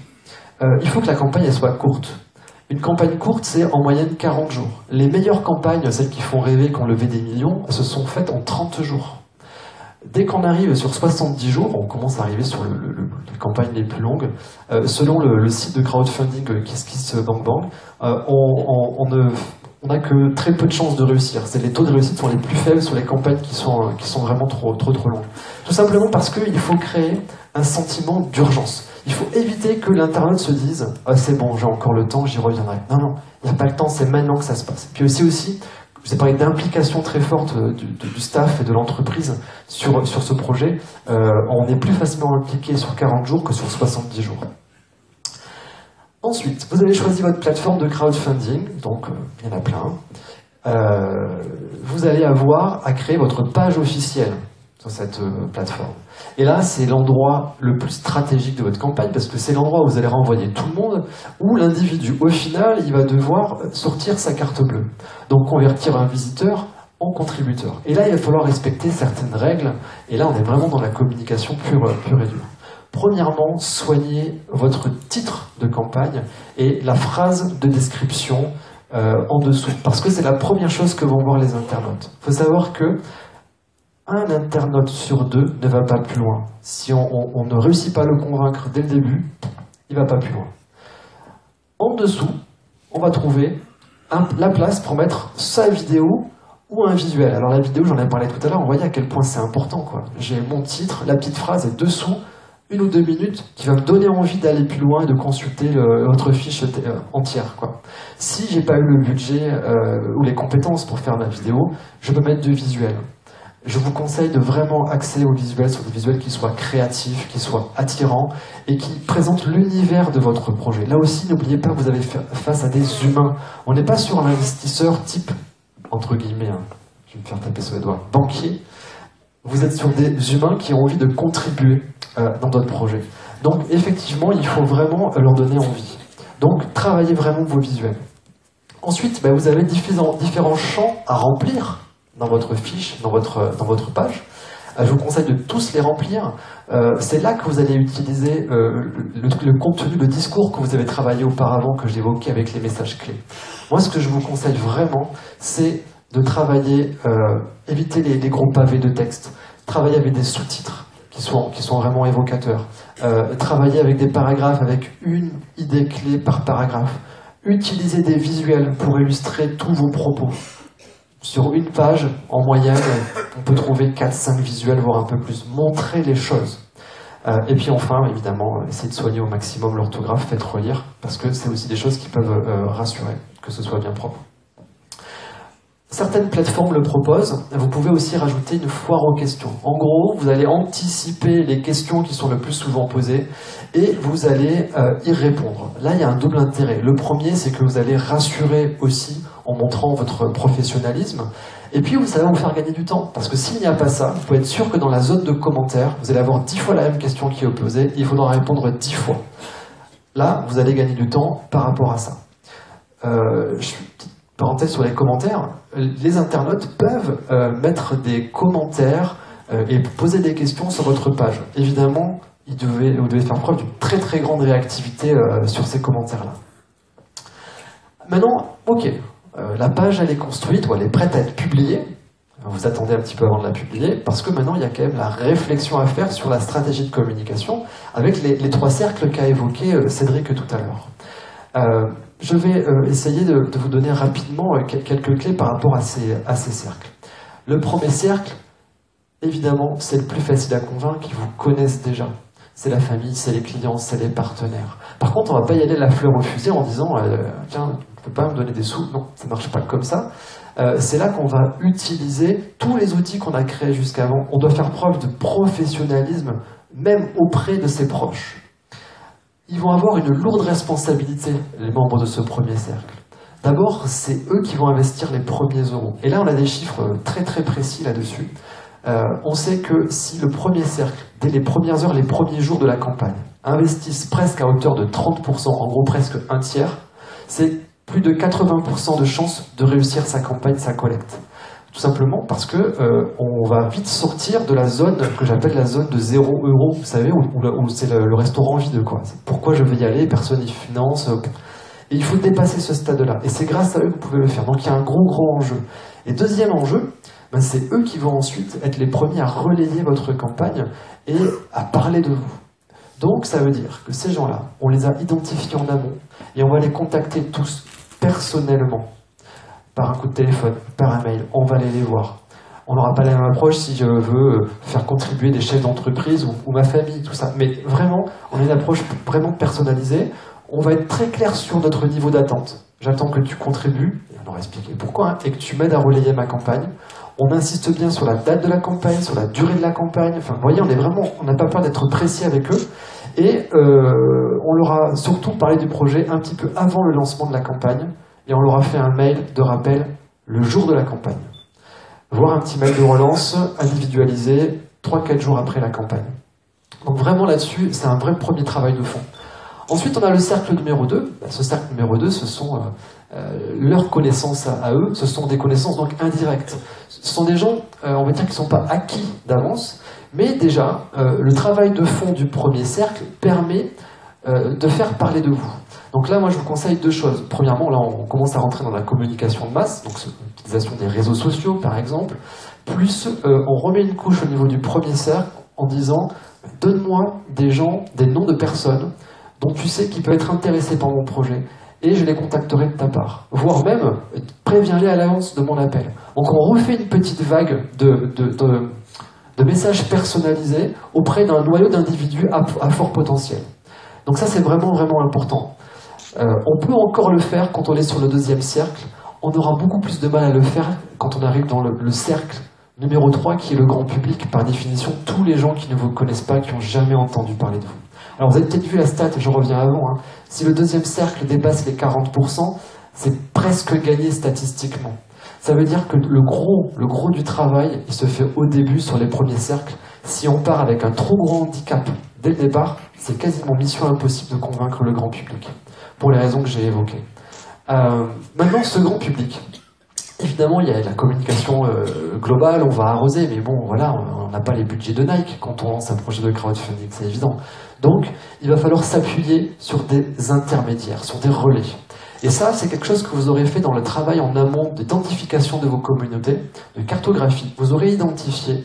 il faut que la campagne elle soit courte. Une campagne courte, c'est en moyenne 40 jours. Les meilleures campagnes, celles qui font rêver, qui ont levé des millions, se sont faites en 30 jours. Dès qu'on arrive sur 70 jours, on commence à arriver sur les campagnes les plus longues. Selon le site de crowdfunding KissKissBankBank, on n'a que très peu de chances de réussir. Les taux de réussite sont les plus faibles sur les campagnes qui sont vraiment trop longues. Tout simplement parce qu'il faut créer un sentiment d'urgence. Il faut éviter que l'internaute se dise « Ah, c'est bon, j'ai encore le temps, j'y reviendrai ». Non, il n'y a pas le temps, c'est maintenant que ça se passe. Puis aussi, je vous ai parlé d'implication très forte du staff et de l'entreprise sur ce projet. On est plus facilement impliqué sur 40 jours que sur 70 jours. Ensuite, vous avez choisi votre plateforme de crowdfunding, donc il y en a plein. Vous allez avoir à créer votre page officielle sur cette plateforme. Et là, c'est l'endroit le plus stratégique de votre campagne, parce que c'est l'endroit où vous allez renvoyer tout le monde, où l'individu, au final, il va devoir sortir sa carte bleue. Donc convertir un visiteur en contributeur. Et là, il va falloir respecter certaines règles, et là, on est vraiment dans la communication pure et dure. Premièrement, soignez votre titre de campagne et la phrase de description en dessous, parce que c'est la première chose que vont voir les internautes. Il faut savoir que un internaute sur deux ne va pas plus loin. Si on ne réussit pas à le convaincre dès le début, il ne va pas plus loin. En dessous, on va trouver la place pour mettre sa vidéo ou un visuel. Alors la vidéo, j'en ai parlé tout à l'heure, on voyait à quel point c'est important, quoi. J'ai mon titre, la petite phrase est dessous, 1 ou 2 minutes, qui va me donner envie d'aller plus loin et de consulter votre fiche entière, quoi. Si j'ai pas eu le budget ou les compétences pour faire ma vidéo, je peux mettre 2 visuels. Je vous conseille de vraiment axer aux visuels sur des visuels qui soient créatifs, qui soient attirants et qui présentent l'univers de votre projet. Là aussi, n'oubliez pas que vous avez face à des humains. On n'est pas sur un investisseur type, entre guillemets, je vais me faire taper sur les doigts, banquier. Vous êtes sur des humains qui ont envie de contribuer dans votre projet. Donc effectivement, il faut vraiment leur donner envie. Donc travaillez vraiment vos visuels. Ensuite, vous avez différents champs à remplir dans votre fiche, dans votre page. Je vous conseille de tous les remplir. C'est là que vous allez utiliser le contenu, le discours que vous avez travaillé auparavant, que j'évoquais avec les messages clés. Moi, ce que je vous conseille vraiment, c'est de travailler, éviter les gros pavés de texte, travailler avec des sous-titres qui sont vraiment évocateurs, travailler avec des paragraphes avec une idée clé par paragraphe, utiliser des visuels pour illustrer tous vos propos. Sur une page, en moyenne, on peut trouver 4-5 visuels, voire un peu plus. Montrer les choses. Et puis enfin, évidemment, essayez de soigner au maximum l'orthographe, faites relire, parce que c'est aussi des choses qui peuvent rassurer, que ce soit bien propre. Certaines plateformes le proposent. Vous pouvez aussi rajouter une foire aux questions. En gros, vous allez anticiper les questions qui sont le plus souvent posées et vous allez y répondre. Là, il y a un double intérêt. Le premier, c'est que vous allez rassurer aussi en montrant votre professionnalisme. Et puis, ça va vous faire gagner du temps. Parce que s'il n'y a pas ça, vous pouvez être sûr que dans la zone de commentaires, vous allez avoir 10 fois la même question qui est posée et il faudra répondre 10 fois. Là, vous allez gagner du temps par rapport à ça. Parenthèse sur les commentaires, les internautes peuvent mettre des commentaires et poser des questions sur votre page. Évidemment, vous devez faire preuve d'une très très grande réactivité sur ces commentaires-là. Maintenant, ok, la page elle est construite, ou elle est prête à être publiée. vous attendez un petit peu avant de la publier, parce que maintenant il y a quand même la réflexion à faire sur la stratégie de communication avec les 3 cercles qu'a évoqué Cédric tout à l'heure. Je vais essayer de vous donner rapidement quelques clés par rapport à ces cercles. Le premier cercle, évidemment, c'est le plus facile à convaincre, qu'ils vous connaissent déjà. C'est la famille, c'est les clients, c'est les partenaires. Par contre, on ne va pas y aller la fleur au fusil en disant tiens, tu ne peux pas me donner des sous. Non, ça ne marche pas comme ça. C'est là qu'on va utiliser tous les outils qu'on a créés jusqu'avant. On doit faire preuve de professionnalisme, même auprès de ses proches. Ils vont avoir une lourde responsabilité, les membres de ce premier cercle. D'abord, c'est eux qui vont investir les premiers euros. Et là, on a des chiffres très très précis là-dessus. On sait que si le premier cercle, dès les premières heures, les premiers jours de la campagne, investissent presque à hauteur de 30%, en gros presque un tiers, c'est plus de 80% de chances de réussir sa campagne, sa collecte. Tout simplement parce que on va vite sortir de la zone que j'appelle la zone de 0 €, vous savez, où c'est le restaurant vide, quoi. C'est pourquoi je vais y aller, personne n'y finance. Et il faut dépasser ce stade-là. Et c'est grâce à eux que vous pouvez le faire. Donc il y a un gros enjeu. Et deuxième enjeu, c'est eux qui vont ensuite être les premiers à relayer votre campagne et à parler de vous. Donc ça veut dire que ces gens-là, on les a identifiés en amont et on va les contacter tous personnellement, par un coup de téléphone, par un mail, on va aller les voir. On n'aura pas la même approche si je veux faire contribuer des chefs d'entreprise ou ma famille, tout ça. Mais vraiment, on a une approche vraiment personnalisée. On va être très clair sur notre niveau d'attente. J'attends que tu contribues, et on leur expliquer pourquoi, et que tu m'aides à relayer ma campagne. On insiste bien sur la date de la campagne, sur la durée de la campagne. Enfin, vous voyez, on n'a pas peur d'être précis avec eux. Et on leur a surtout parlé du projet un petit peu avant le lancement de la campagne. Et on leur a fait un mail de rappel le jour de la campagne. Voire un petit mail de relance individualisé 3-4 jours après la campagne. Donc vraiment là-dessus, c'est un vrai premier travail de fond. Ensuite, on a le cercle numéro 2. Ce cercle numéro 2, ce sont leurs connaissances à eux. Ce sont des connaissances donc indirectes. Ce sont des gens, on va dire, qui ne sont pas acquis d'avance, mais déjà, le travail de fond du premier cercle permet de faire parler de vous. Donc là, moi, je vous conseille 2 choses. Premièrement, là, on commence à rentrer dans la communication de masse, donc l'utilisation des réseaux sociaux, par exemple. Plus, on remet une couche au niveau du premier cercle en disant « Donne-moi des gens, des noms de personnes dont tu sais qu'ils peuvent être intéressés par mon projet et je les contacterai de ta part. » Voire même, préviens-les à l'avance de mon appel. Donc on refait une petite vague de messages personnalisés auprès d'un noyau d'individus à fort potentiel. Donc ça, c'est vraiment important. On peut encore le faire quand on est sur le deuxième cercle. On aura beaucoup plus de mal à le faire quand on arrive dans le cercle numéro 3, qui est le grand public. Par définition, tous les gens qui ne vous connaissent pas, qui n'ont jamais entendu parler de vous. Alors vous avez peut-être vu la stat, je reviens avant. Si le deuxième cercle dépasse les 40%, c'est presque gagné statistiquement. Ça veut dire que le gros du travail, il se fait au début sur les premiers cercles. Si on part avec un trop gros handicap dès le départ, c'est quasiment mission impossible de convaincre le grand public, pour les raisons que j'ai évoquées. Maintenant, ce grand public, évidemment, il y a la communication globale, on va arroser, mais bon, voilà, on n'a pas les budgets de Nike quand on lance un projet de crowdfunding, c'est évident. Donc, il va falloir s'appuyer sur des intermédiaires, sur des relais. Et ça, c'est quelque chose que vous aurez fait dans le travail en amont d'identification de vos communautés, de cartographie. Vous aurez identifié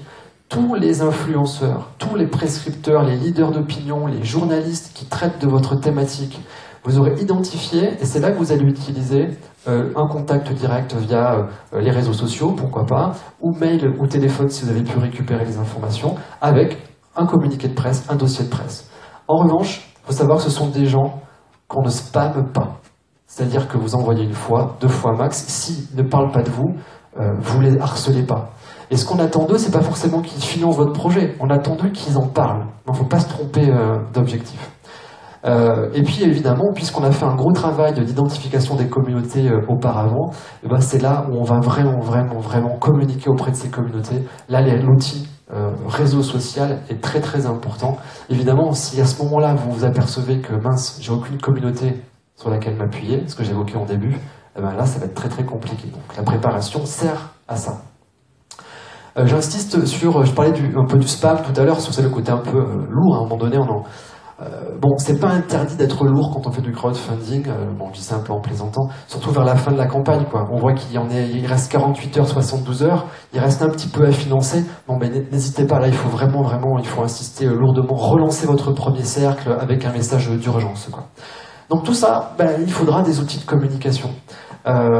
tous les influenceurs, tous les prescripteurs, les leaders d'opinion, les journalistes qui traitent de votre thématique. Vous aurez identifié, et c'est là que vous allez utiliser un contact direct via les réseaux sociaux, pourquoi pas, ou mail ou téléphone si vous avez pu récupérer les informations, avec un communiqué de presse, un dossier de presse. En revanche, il faut savoir que ce sont des gens qu'on ne spamme pas. C'est-à-dire que vous envoyez 1 fois, 2 fois max. S'ils ne parlent pas de vous, vous les harcelez pas. Et ce qu'on attend d'eux, c'est pas forcément qu'ils financent votre projet. On attend d'eux qu'ils en parlent. Il ne faut pas se tromper d'objectif. Et puis évidemment, puisqu'on a fait un gros travail d'identification des communautés auparavant, et ben c'est là où on va vraiment communiquer auprès de ces communautés. Là, l'outil réseau social est très important. Évidemment, si à ce moment-là, vous vous apercevez que mince, j'ai aucune communauté sur laquelle m'appuyer, ce que j'évoquais en début, eh ben là, ça va être très compliqué. Donc la préparation sert à ça. J'insiste sur, je parlais un peu du spam tout à l'heure, sur le côté un peu lourd, à un moment donné, Bon, c'est pas interdit d'être lourd quand on fait du crowdfunding, bon, je dis ça un peu en plaisantant, surtout vers la fin de la campagne, quoi. On voit il reste 48 heures, 72 heures, il reste un petit peu à financer. Bon, ben, n'hésitez pas, là, il faut vraiment, il faut insister lourdement, relancer votre premier cercle avec un message d'urgence, quoi. Donc tout ça, ben, il faudra des outils de communication.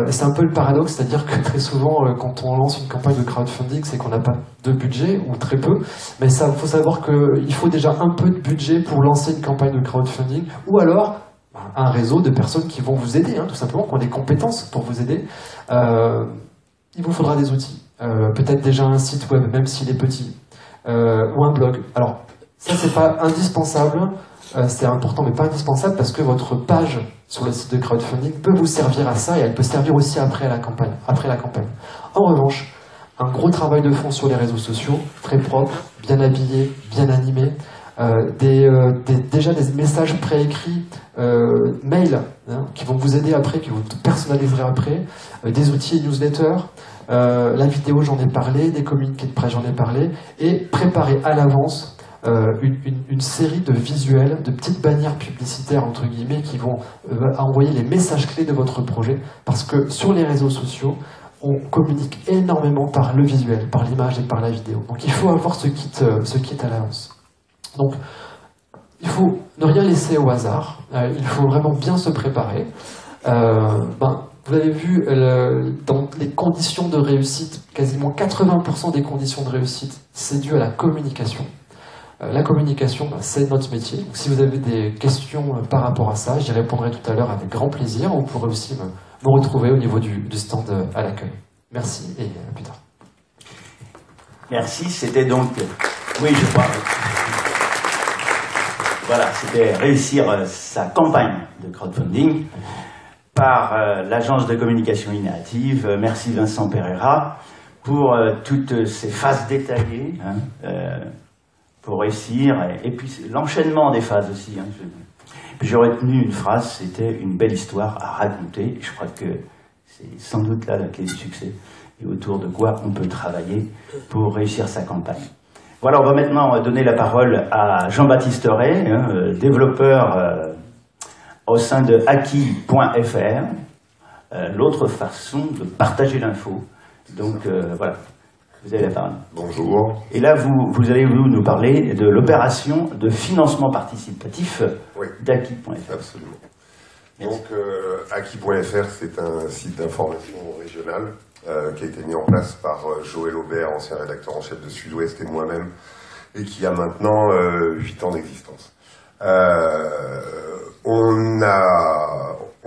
C'est un peu le paradoxe, c'est-à-dire que très souvent, quand on lance une campagne de crowdfunding, c'est qu'on n'a pas de budget, ou très peu, mais il faut savoir qu'il faut déjà un peu de budget pour lancer une campagne de crowdfunding, ou alors un réseau de personnes qui vont vous aider, hein, tout simplement, qui ont des compétences pour vous aider. Il vous faudra des outils, peut-être déjà un site web, même s'il est petit, ou un blog. Alors, ça, c'est pas indispensable, c'est important, mais pas indispensable, parce que votre page sur le site de crowdfunding peut vous servir à ça, et elle peut servir aussi après la campagne. En revanche, un gros travail de fond sur les réseaux sociaux, très propre, bien habillé, bien animé, déjà des messages préécrits, mail, hein, qui vont vous aider après, qui vous personnaliserez après, des outils et newsletters, la vidéo j'en ai parlé, des communiqués de presse j'en ai parlé, et préparer à l'avance une série de visuels, de petites bannières publicitaires entre guillemets qui vont envoyer les messages clés de votre projet, parce que sur les réseaux sociaux, on communique énormément par le visuel, par l'image et par la vidéo. Donc il faut avoir ce kit à l'avance. Donc il faut ne rien laisser au hasard, il faut vraiment bien se préparer. Vous avez vu, dans les conditions de réussite, quasiment 80% des conditions de réussite, c'est dû à la communication. La communication, c'est notre métier. Donc, si vous avez des questions par rapport à ça, j'y répondrai tout à l'heure avec grand plaisir. Vous pourrez aussi me retrouver au niveau du stand à l'accueil. Merci et à plus tard. Merci, c'était donc... Oui, je crois. Voilà, c'était réussir sa campagne de crowdfunding par l'agence de communication Innéative. Merci Vincent Pereira pour toutes ces phases détaillées, hein, pour réussir, et puis l'enchaînement des phases aussi. Hein. J'ai retenu une phrase, c'était une belle histoire à raconter. Je crois que c'est sans doute là la clé du succès, et autour de quoi on peut travailler pour réussir sa campagne. Voilà, on va maintenant donner la parole à Jean-Baptiste Ray, hein, développeur au sein de Acquis.fr, l'autre façon de partager l'info. Donc voilà. Vous avez la parole. Bonjour. Et là, vous allez nous parler de l'opération de financement participatif, oui, d'Acquis.fr. Absolument. Merci. Donc, Acquis.fr, c'est un site d'information régional qui a été mis en place par Joël Aubert, ancien rédacteur en chef de Sud-Ouest, et moi-même, et qui a maintenant 8 ans d'existence.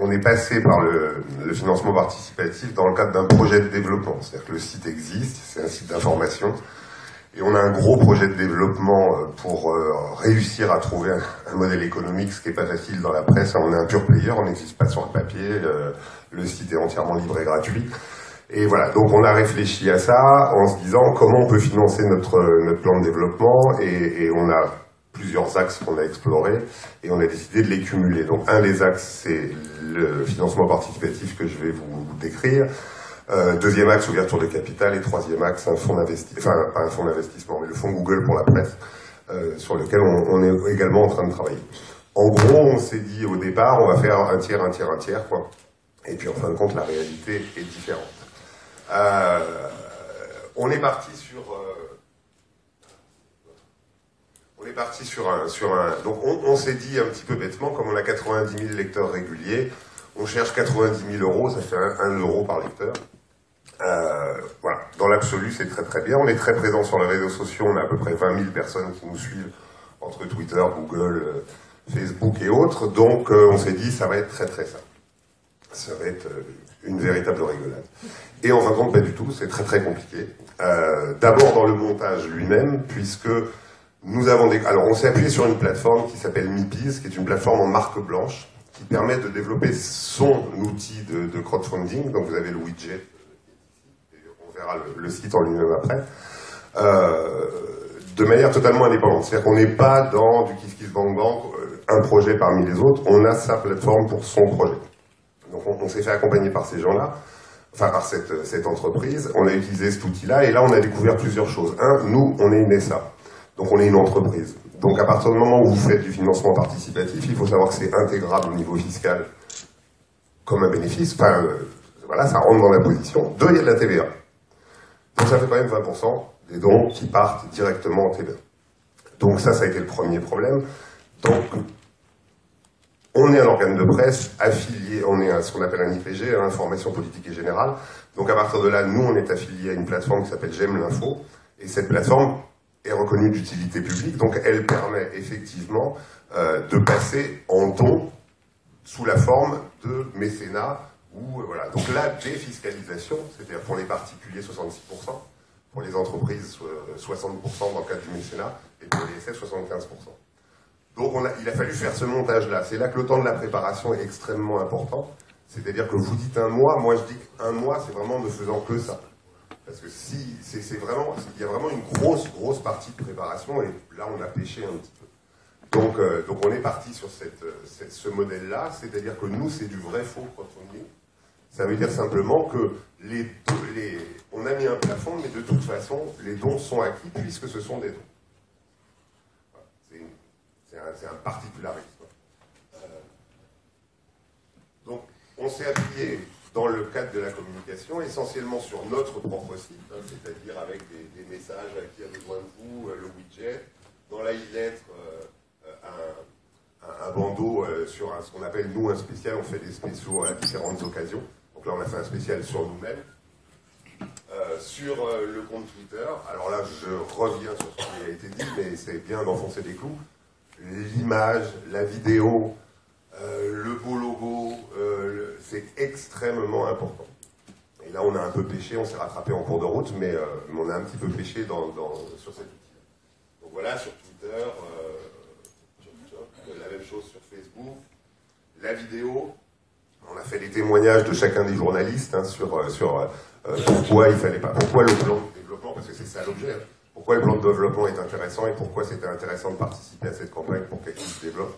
On est passé par le financement participatif dans le cadre d'un projet de développement. C'est-à-dire que le site existe, c'est un site d'information, et on a un gros projet de développement pour réussir à trouver un modèle économique, ce qui n'est pas facile dans la presse. On est un pure player, on n'existe pas sur le papier, le site est entièrement libre et gratuit. Et voilà, donc on a réfléchi à ça en se disant comment on peut financer notre plan de développement, et on a plusieurs axes qu'on a explorés, et on a décidé de les cumuler. Donc un des axes, c'est le financement participatif que je vais vous décrire. Deuxième axe, ouverture de capital, et troisième axe, un fonds d'investissement, enfin pas un fonds d'investissement, mais le fonds Google pour la presse, sur lequel on est également en train de travailler. En gros, on s'est dit au départ, on va faire un tiers, quoi. Et puis en fin de compte, la réalité est différente. On est parti sur un... Donc on s'est dit un petit peu bêtement, comme on a 90 000 lecteurs réguliers, on cherche 90 000 euros, ça fait 1 euro par lecteur. Voilà. Dans l'absolu, c'est très très bien. On est très présent sur les réseaux sociaux, on a à peu près 20 000 personnes qui nous suivent entre Twitter, Google, Facebook et autres. Donc on s'est dit, ça va être très très simple. Ça va être une véritable rigolade. Et en fin de compte, pas du tout, c'est très très compliqué. D'abord dans le montage lui-même, puisque nous avons alors on s'est appuyé sur une plateforme qui s'appelle Meepies, qui est une plateforme en marque blanche, qui permet de développer son outil de crowdfunding. Donc vous avez le widget, et on verra le site en lui-même après, de manière totalement indépendante. C'est-à-dire qu'on n'est pas dans du kiss-kiss-bang-bang, un projet parmi les autres, on a sa plateforme pour son projet. Donc on s'est fait accompagner par ces gens-là, enfin par cette entreprise, on a utilisé cet outil-là, et là on a découvert plusieurs choses. Un, nous, on est une SA, donc on est une entreprise. Donc à partir du moment où vous faites du financement participatif, il faut savoir que c'est intégrable au niveau fiscal comme un bénéfice. Enfin, voilà, ça rentre dans la position. Deux, il y a de la TVA. Donc ça fait quand même 20% des dons qui partent directement en TVA. Donc ça a été le premier problème. Donc on est un organe de presse affilié, on est ce qu'on appelle un IPG, Information Politique et Générale. Donc à partir de là, nous on est affilié à une plateforme qui s'appelle J'aime l'info. Et cette plateforme est reconnue d'utilité publique, donc elle permet effectivement de passer en don sous la forme de mécénat. Voilà. Donc la défiscalisation, c'est-à-dire pour les particuliers 66%, pour les entreprises 60% dans le cadre du mécénat, et pour les SF 75%. Donc il a fallu faire ce montage-là. C'est là que le temps de la préparation est extrêmement important. C'est-à-dire que vous dites un mois, moi je dis qu'un mois, c'est vraiment ne faisant que ça. Parce que si, il y a vraiment une grosse partie de préparation, et là on a pêché un petit peu. Donc on est parti sur ce modèle-là, c'est-à-dire que nous, c'est du vrai faux crowdfunding. Ça veut dire simplement que on a mis un plafond, mais de toute façon, les dons sont acquis puisque ce sont des dons. Voilà. C'est un particularisme. Donc on s'est appuyé dans le cadre de la communication, essentiellement sur notre propre site, c'est-à-dire avec des messages à qui a besoin de vous, le widget, dans la e-lettre, un bandeau sur ce qu'on appelle, nous, un spécial. On fait des spéciaux à différentes occasions. Donc là, on a fait un spécial sur nous-mêmes. Sur le compte Twitter, alors là, je reviens sur ce qui a été dit, mais c'est bien d'enfoncer des clous. L'image, la vidéo, le beau logo, c'est extrêmement important. Et là, on a un peu pêché, on s'est rattrapé en cours de route, mais on a un petit peu pêché sur cet outil. Donc voilà, sur Twitter, la même chose sur Facebook, la vidéo. On a fait des témoignages de chacun des journalistes sur pourquoi il fallait pas, pourquoi le plan de développement, parce que c'est ça l'objet, pourquoi le plan de développement est intéressant et pourquoi c'était intéressant de participer à cette campagne pour qu'elle se développe.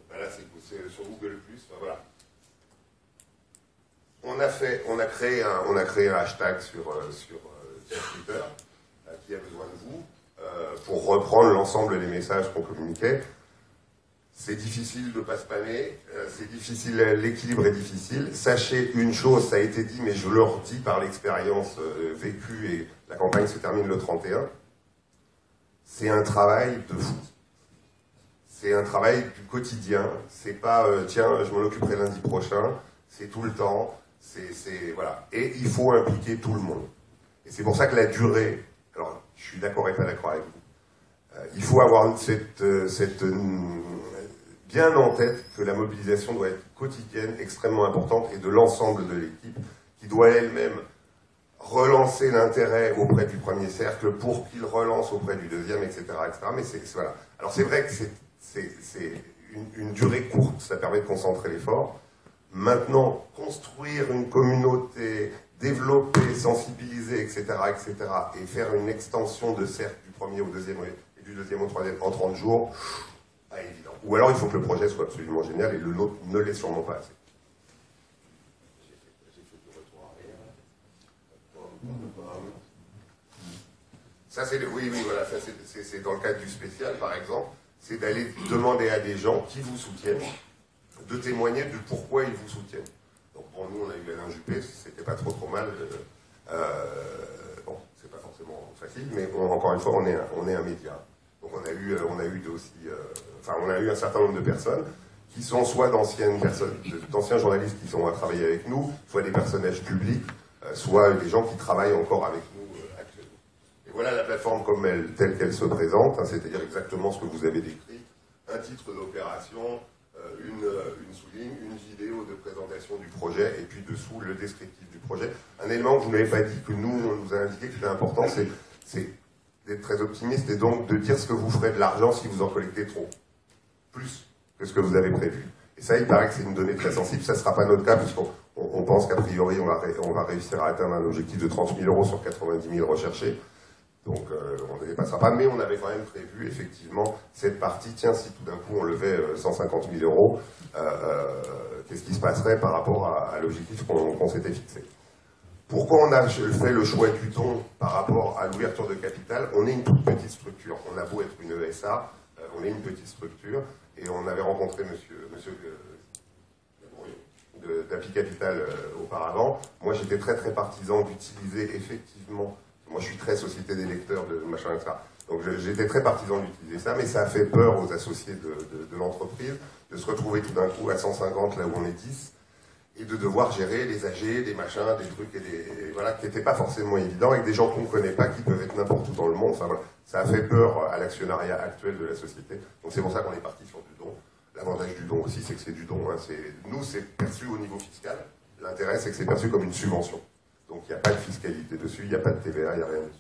Là, c'est sur Google+, enfin, voilà. On a créé un hashtag sur Twitter, qui a besoin de vous, pour reprendre l'ensemble des messages qu'on communiquait. C'est difficile de ne pas spammer, c'est difficile, l'équilibre est difficile. Sachez une chose, ça a été dit, mais je le redis par l'expérience vécue, et la campagne se termine le 31, c'est un travail de fou. C'est un travail du quotidien, c'est pas tiens, je m'en occuperai lundi prochain, c'est tout le temps, voilà. Et il faut impliquer tout le monde. Et c'est pour ça que la durée, alors je suis d'accord et pas d'accord avec vous, il faut avoir bien en tête que la mobilisation doit être quotidienne, extrêmement importante, et de l'ensemble de l'équipe, qui doit elle-même relancer l'intérêt auprès du premier cercle pour qu'il relance auprès du deuxième, etc. etc. Mais voilà. Alors c'est vrai que c'est une durée courte, ça permet de concentrer l'effort. Maintenant, construire une communauté, développer, sensibiliser, etc., etc., et faire une extension de cercle du premier au deuxième et du deuxième au troisième en 30 jours, pas évident. Ou alors il faut que le projet soit absolument génial, et le nôtre ne l'est sûrement pas assez. J'ai fait du retour arrière. Ça, voilà, ça c'est dans le cadre du spécial, par exemple, c'est d'aller demander à des gens qui vous soutiennent de témoigner de pourquoi ils vous soutiennent. Donc pour nous, on a eu Alain Juppé, c'était pas trop mal. Bon, c'est pas forcément facile, mais encore une fois, on est un média. Donc on a eu un certain nombre de personnes qui sont soit d'anciens journalistes qui sont à travailler avec nous, soit des personnages publics, soit des gens qui travaillent encore avec nous actuellement. Et voilà la plateforme telle qu'elle se présente, c'est-à-dire exactement ce que vous avez décrit, un titre d'opération, une souligne, une vidéo de présentation du projet, et puis dessous le descriptif du projet. Un élément que vous n'avez pas dit, que nous, on nous a indiqué que c'était important, c'est d'être très optimiste et donc de dire ce que vous ferez de l'argent si vous en collectez trop. Plus que ce que vous avez prévu. Et ça, il paraît que c'est une donnée très sensible. Ça ne sera pas notre cas, puisqu'on pense qu'a priori, on va réussir à atteindre un objectif de 30 000 € sur 90 000 recherchés. Donc on ne dépassera pas, mais on avait quand même prévu effectivement cette partie. Tiens, si tout d'un coup on levait 150 000 €, qu'est-ce qui se passerait par rapport à l'objectif qu'on s'était fixé? Pourquoi on a fait le choix du don par rapport à l'ouverture de capital? On est une toute petite structure. On a beau être une ESA, on est une petite structure, et on avait rencontré monsieur d'Appli Capital auparavant. Moi, j'étais très partisan d'utiliser effectivement, moi je suis très société des lecteurs de machin, etc. Donc j'étais très partisan d'utiliser ça, mais ça a fait peur aux associés de l'entreprise de se retrouver tout d'un coup à 150 là où on est 10, et de devoir gérer les AG, des machins, des trucs, voilà, qui n'étaient pas forcément évidents, avec des gens qu'on ne connaît pas, qui peuvent être n'importe où dans le monde. Enfin, voilà. Ça a fait peur à l'actionnariat actuel de la société. Donc c'est pour ça qu'on est parti sur du don. L'avantage du don aussi, c'est que c'est du don. Hein. Nous, c'est perçu au niveau fiscal. L'intérêt, c'est que c'est perçu comme une subvention. Donc il n'y a pas de fiscalité dessus, il n'y a pas de TVA, il n'y a rien dessus.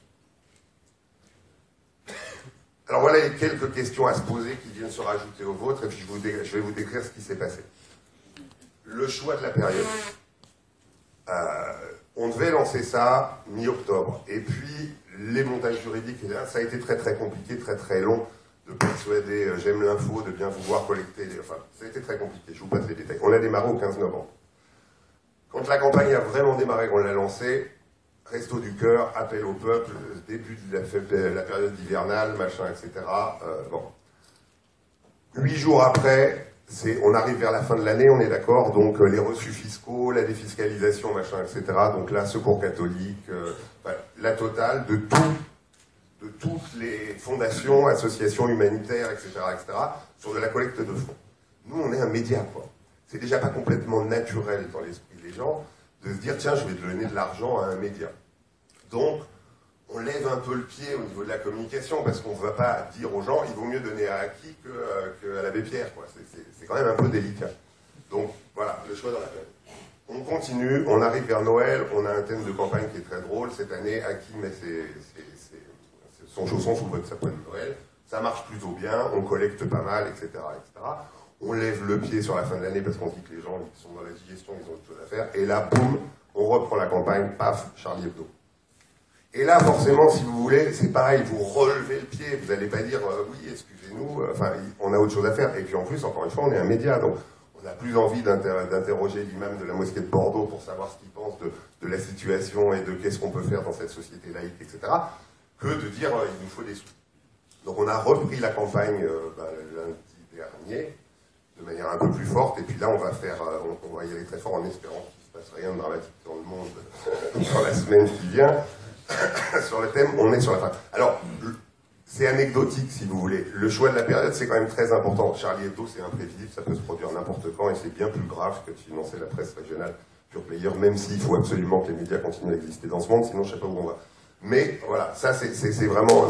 Alors voilà les quelques questions à se poser qui viennent se rajouter aux vôtres, et puis je vais vous décrire ce qui s'est passé. Le choix de la période. On devait lancer ça mi-octobre. Et puis, les montages juridiques, ça a été très compliqué, très long, de persuader J'aime l'info, de bien vouloir collecter enfin, ça a été très compliqué, je vous passe les détails. On a démarré au 15 novembre. Quand la campagne a vraiment démarré, qu'on l'a lancée, Resto du Cœur, appel au peuple, début de la période hivernale, machin, etc. Bon. 8 jours après, on arrive vers la fin de l'année, on est d'accord, donc les reçus fiscaux, la défiscalisation, machin, etc. Donc là, Secours catholique, la totale de toutes les fondations, associations humanitaires, etc., sur de la collecte de fonds. Nous, on est un média, quoi. C'est déjà pas complètement naturel dans l'esprit des gens de se dire, tiens, je vais donner de l'argent à un média. Donc, on lève un peu le pied au niveau de la communication, parce qu'on ne va pas dire aux gens, il vaut mieux donner à qui qu'à l'abbé Pierre, quoi. C'est quand même un peu délicat. Donc, voilà, le choix dans la période. On continue, on arrive vers Noël, on a un thème de campagne qui est très drôle. Cette année, Aki met son chausson sous le sapin de Noël. Ça marche plutôt bien, on collecte pas mal, etc., etc. On lève le pied sur la fin de l'année parce qu'on dit que les gens qui sont dans la digestion, ils ont autre chose à faire. Et là, boum, on reprend la campagne, paf, Charlie Hebdo. Et là, forcément, si vous voulez, c'est pareil, vous relevez le pied, vous n'allez pas dire oui, excusez-nous, enfin, on a autre chose à faire. Et puis en plus, encore une fois, on est un média, donc on n'a plus envie d'interroger l'imam de la mosquée de Bordeaux pour savoir ce qu'il pense de la situation et de qu'est-ce qu'on peut faire dans cette société laïque, etc., que de dire il nous faut des sous. Donc on a repris la campagne lundi dernier, de manière un peu plus forte, et puis là, on va y aller très fort en espérant qu'il ne se passe rien de dramatique dans le monde dans la semaine qui vient. Sur le thème, on est sur la fin. Alors, c'est anecdotique si vous voulez. Le choix de la période, c'est quand même très important. Charlie Hebdo, c'est imprévisible, ça peut se produire n'importe quand, et c'est bien plus grave que de financer la presse régionale pure player, même s'il faut absolument que les médias continuent à exister dans ce monde, sinon je ne sais pas où on va. Mais voilà, ça c'est vraiment...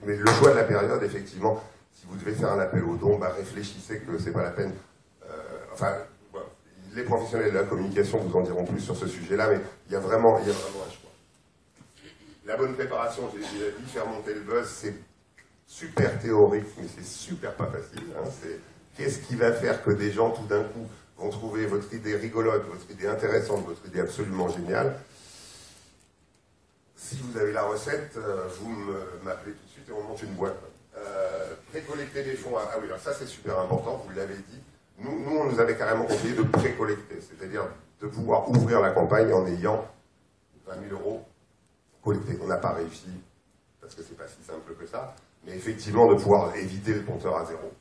Mais le choix de la période, effectivement, si vous devez faire un appel aux dons, réfléchissez que c'est pas la peine. Les professionnels de la communication vous en diront plus sur ce sujet-là, mais il y a vraiment un choix. La bonne préparation, j'ai déjà dit, faire monter le buzz, c'est super théorique, mais c'est super pas facile. Hein. C'est qu'est-ce qui va faire que des gens, tout d'un coup, vont trouver votre idée rigolote, votre idée intéressante, votre idée absolument géniale. Si vous avez la recette, vous m'appelez tout de suite et on monte une boîte. Précollecter des fonds, ah oui, alors ça c'est super important, vous l'avez dit. Nous, on nous avait carrément conseillé de précollecter, c'est-à-dire de pouvoir ouvrir la campagne en ayant 20 000 euros collectés. On n'a pas réussi, parce que c'est pas si simple que ça, mais effectivement de pouvoir éviter le compteur à zéro.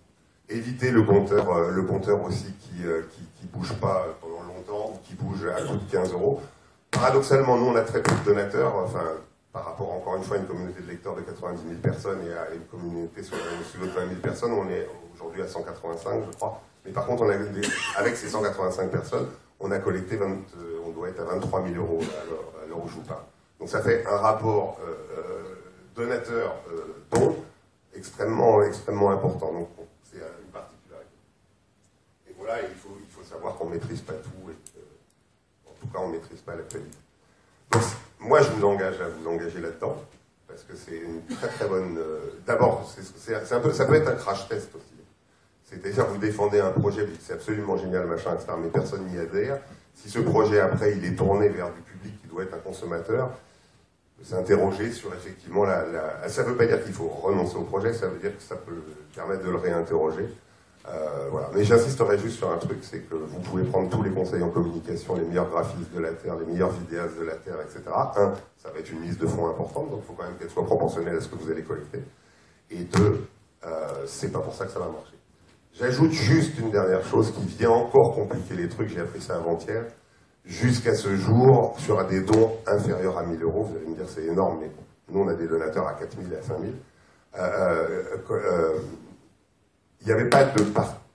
Éviter le compteur aussi qui bouge pas pendant longtemps, ou qui bouge à coût de 15 euros. Paradoxalement, nous, on a très peu de donateurs, enfin, par rapport, encore une fois, à une communauté de lecteurs de 90 000 personnes et à une communauté sur de 20 000 personnes, on est aujourd'hui à 185, je crois. Mais par contre, avec ces 185 personnes, on a collecté, on doit être à 23 000 euros à l'heure où je vous parle. Donc ça fait un rapport donateur-don extrêmement important. Donc c'est une particularité. Et voilà, il faut savoir qu'on ne maîtrise pas tout. En tout cas, on ne maîtrise pas l'actualité. Donc, moi, je vous engage à vous engager là-dedans, parce que c'est une très bonne... D'abord, ça peut être un crash test aussi. C'est-à-dire, vous défendez un projet, c'est absolument génial, machin, etc., mais personne n'y adhère. Si ce projet, après, il est tourné vers du public qui doit être un consommateur, s'interroger sur, effectivement, ça ne veut pas dire qu'il faut renoncer au projet, ça veut dire que ça peut permettre de le réinterroger. Voilà. Mais j'insisterai juste sur un truc, c'est que vous pouvez prendre tous les conseils en communication, les meilleurs graphistes de la Terre, les meilleurs vidéastes de la Terre, etc. Un, ça va être une mise de fonds importante, donc il faut quand même qu'elle soit proportionnelle à ce que vous allez collecter. Et deux, c'est pas pour ça que ça va marcher. J'ajoute juste une dernière chose qui vient encore compliquer les trucs, j'ai appris ça avant-hier. Jusqu'à ce jour, sur des dons inférieurs à 1 000 euros, vous allez me dire c'est énorme, mais nous on a des donateurs à 4 000 et à 5 000. Il n'y avait pas de...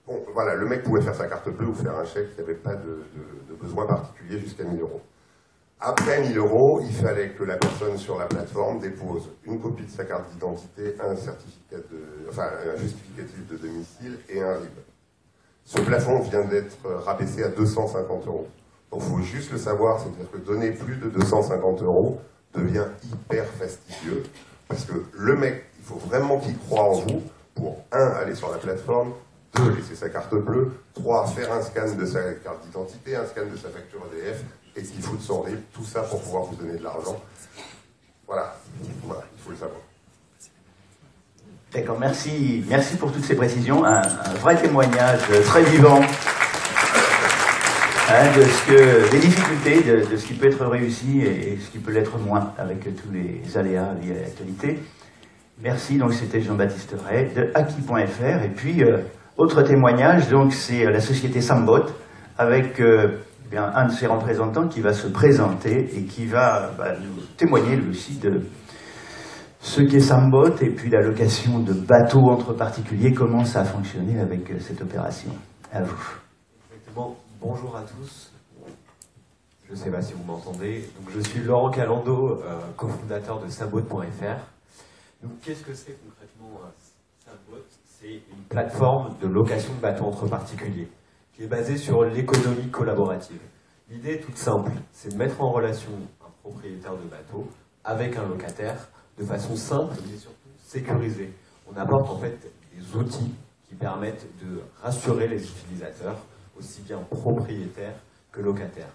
Bon, voilà, le mec pouvait faire sa carte bleue ou faire un chèque, il n'y avait pas de besoin particulier jusqu'à 1 000 euros. Après 1 000 euros, il fallait que la personne sur la plateforme dépose une copie de sa carte d'identité, un justificatif de domicile et un RIB. Ce plafond vient d'être rabaissé à 250 euros. Donc il faut juste le savoir, c'est-à-dire que donner plus de 250 euros devient hyper fastidieux, parce que le mec, il faut vraiment qu'il croie en vous pour, 1, aller sur la plateforme, 2, laisser sa carte bleue, 3, faire un scan de sa carte d'identité, un scan de sa facture EDF, et qu'il fout de son RIB, tout ça pour pouvoir vous donner de l'argent. Voilà, il faut le savoir. D'accord, merci pour toutes ces précisions. Un vrai témoignage très vivant des difficultés, de ce qui peut être réussi et ce qui peut l'être moins avec tous les aléas liés à l'actualité. Merci, donc c'était Jean-Baptiste Ray de Aki.fr. Et puis, autre témoignage, donc c'est la société Sambot avec un de ses représentants qui va se présenter et qui va nous témoigner lui aussi de ce qu'est Sambot et puis la location de bateaux entre particuliers, comment ça a fonctionné avec cette opération. À vous. Exactement. Bonjour à tous. Je ne sais pas si vous m'entendez. Donc, je suis Laurent Calando, cofondateur de Sambot.fr. Donc, qu'est-ce que c'est concrètement Sambot? C'est une plateforme de location de bateaux entre particuliers qui est basée sur l'économie collaborative. L'idée est toute simple, c'est de mettre en relation un propriétaire de bateau avec un locataire de façon simple mais surtout sécurisée. On apporte en fait des outils qui permettent de rassurer les utilisateurs, aussi bien propriétaires que locataires.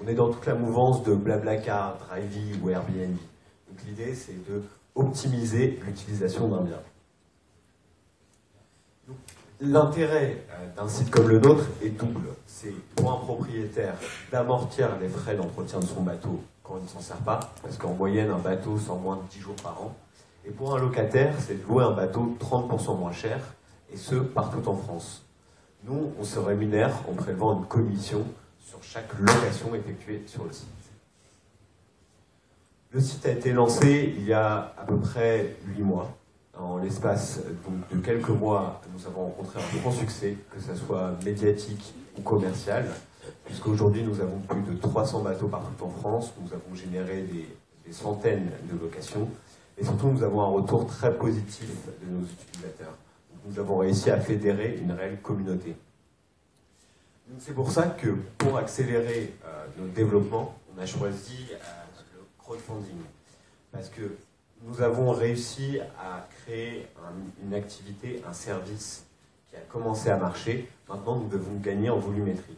On est dans toute la mouvance de Blablacar, Drivey ou Airbnb. Donc l'idée c'est de optimiser l'utilisation d'un bien. L'intérêt d'un site comme le nôtre est double. C'est pour un propriétaire d'amortir les frais d'entretien de son bateau quand il ne s'en sert pas, parce qu'en moyenne un bateau sort moins de 10 jours par an. Et pour un locataire, c'est de louer un bateau 30% moins cher, et ce, partout en France. Nous, on se rémunère en prélevant une commission sur chaque location effectuée sur le site. Le site a été lancé il y a à peu près 8 mois. En l'espace de quelques mois, nous avons rencontré un grand succès, que ce soit médiatique ou commercial, puisqu'aujourd'hui nous avons plus de 300 bateaux partout en France, nous avons généré des centaines de locations, et surtout nous avons un retour très positif de nos utilisateurs. Nous avons réussi à fédérer une réelle communauté. C'est pour ça que, pour accélérer notre développement, on a choisi le crowdfunding, parce que nous avons réussi à créer une activité, un service qui a commencé à marcher. Maintenant, nous devons gagner en volumétrie.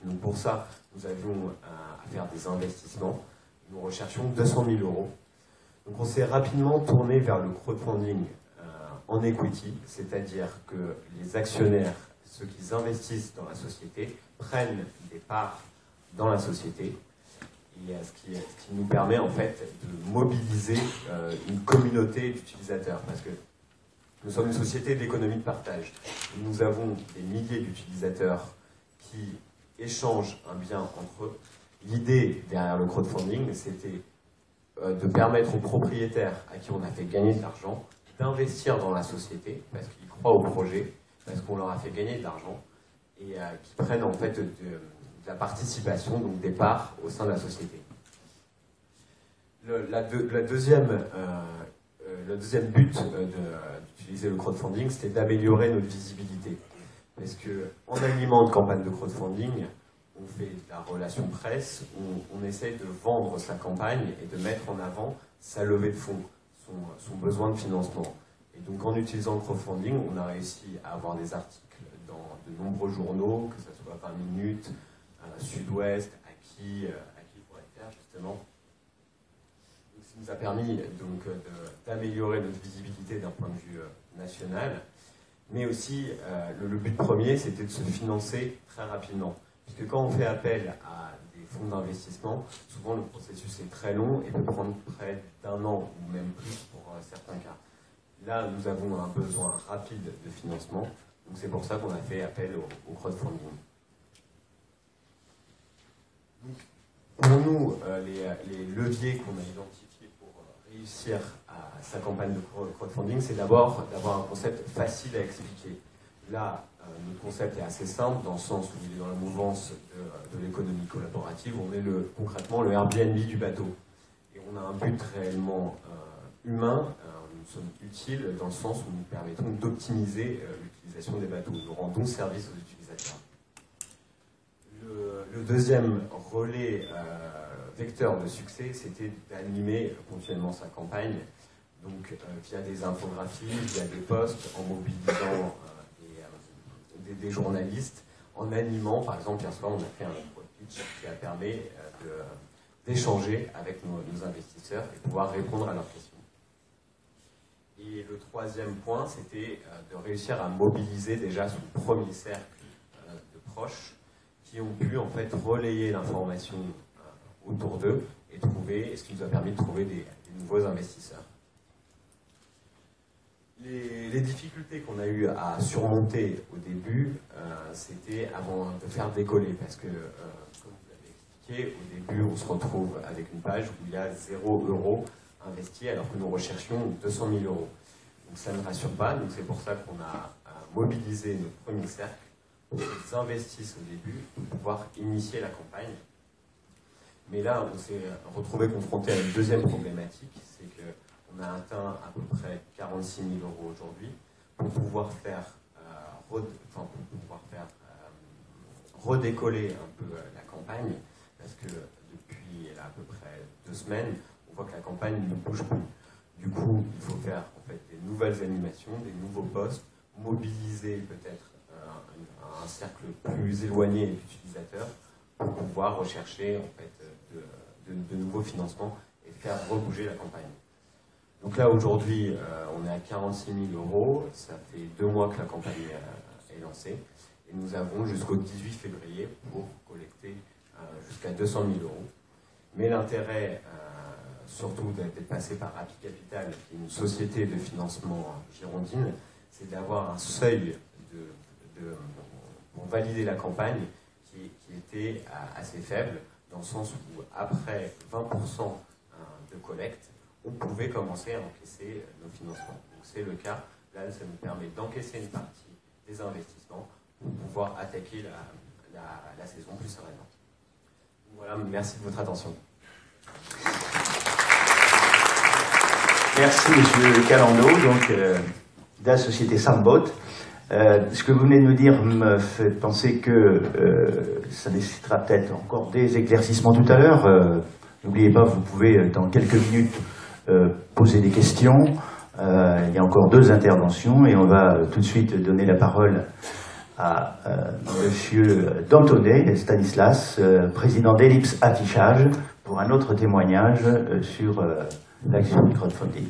Donc pour ça, nous avions à faire des investissements. Nous recherchions 200 000 euros. Donc on s'est rapidement tourné vers le crowdfunding en equity, c'est-à-dire que les actionnaires, ceux qui investissent dans la société, prennent des parts dans la société. Et ce qui nous permet en fait de mobiliser une communauté d'utilisateurs, parce que nous sommes une société d'économie de partage. Nous avons des milliers d'utilisateurs qui échangent un bien entre eux. L'idée derrière le crowdfunding, c'était de permettre aux propriétaires à qui on a fait gagner de l'argent d'investir dans la société, parce qu'ils croient au projet, parce qu'on leur a fait gagner de l'argent, et qui prennent en fait de la participation, donc des parts au sein de la société. Le deuxième but d'utiliser le crowdfunding, c'était d'améliorer notre visibilité. Parce qu'en animant une campagne de crowdfunding, on fait de la relation presse, on essaie de vendre sa campagne et de mettre en avant sa levée de fonds, son besoin de financement. Et donc en utilisant le crowdfunding, on a réussi à avoir des articles dans de nombreux journaux, que ce soit 20 minutes, Sud-Ouest, Aki.fr justement. Donc, ça nous a permis donc d'améliorer notre visibilité d'un point de vue national. Mais aussi, le but premier, c'était de se financer très rapidement. Puisque quand on fait appel à des fonds d'investissement, souvent le processus est très long et peut prendre près d'1 an ou même plus pour certains cas. Là, nous avons un besoin rapide de financement, donc c'est pour ça qu'on a fait appel au crowdfunding. Donc, pour nous, les leviers qu'on a identifiés pour réussir à sa campagne de crowdfunding, c'est d'abord d'avoir un concept facile à expliquer. Là, notre concept est assez simple dans le sens où il est dans la mouvance de l'économie collaborative. On est concrètement le Airbnb du bateau. Et on a un but réellement humain. Nous sommes utiles dans le sens où nous permettons d'optimiser l'utilisation des bateaux. Nous rendons service aux utilisateurs. Le deuxième relais vecteur de succès, c'était d'animer ponctuellement sa campagne, donc via des infographies, via des posts, en mobilisant des journalistes, en animant, par exemple, hier soir, on a fait un pitch qui a permis d'échanger avec nos investisseurs et pouvoir répondre à leurs questions. Et le troisième point, c'était de réussir à mobiliser déjà son premier cercle de proches qui ont pu en fait relayer l'information autour d'eux et ce qui nous a permis de trouver des nouveaux investisseurs. Les difficultés qu'on a eu à surmonter au début, c'était avant de faire décoller, parce que, comme vous l'avez expliqué, au début, on se retrouve avec une page où il y a 0 € investi, alors que nous recherchions 200 000 €. Donc ça ne rassure pas, donc c'est pour ça qu'on a mobilisé notre premier cercle pour qu'ils investissent au début, pour pouvoir initier la campagne. Mais là, on s'est retrouvé confronté à une deuxième problématique, c'est que on a atteint à peu près 46 000 € aujourd'hui pour pouvoir faire, redécoller un peu la campagne, parce que depuis à peu près 2 semaines, on voit que la campagne ne bouge plus. Du coup, il faut faire en fait des nouvelles animations, des nouveaux posts, mobiliser peut-être un cercle plus éloigné d'utilisateurs pour pouvoir rechercher en fait de nouveaux financements et faire rebouger la campagne. Donc là, aujourd'hui, on est à 46 000 €. Ça fait 2 mois que la campagne est lancée. Et nous avons jusqu'au 18 février pour collecter jusqu'à 200 000 €. Mais l'intérêt, surtout d'être passé par Happy Capital, qui est une société de financement girondine, c'est d'avoir un seuil pour valider la campagne qui était assez faible, dans le sens où après 20% de collecte, on pouvait commencer à encaisser nos financements. Donc c'est le cas. Là, ça nous permet d'encaisser une partie des investissements pour pouvoir attaquer la saison plus sereinement. Voilà, merci de votre attention. Merci Monsieur Calando, donc de la société Sandboat. Ce que vous venez de nous dire me fait penser que ça nécessitera peut-être encore des éclaircissements tout à l'heure. N'oubliez pas, vous pouvez dans quelques minutes poser des questions. Il y a encore 2 interventions et on va tout de suite donner la parole à Monsieur Dantonnet, Stanislas, président d'Ellipse Affichage, pour un autre témoignage sur l'action du crowdfunding.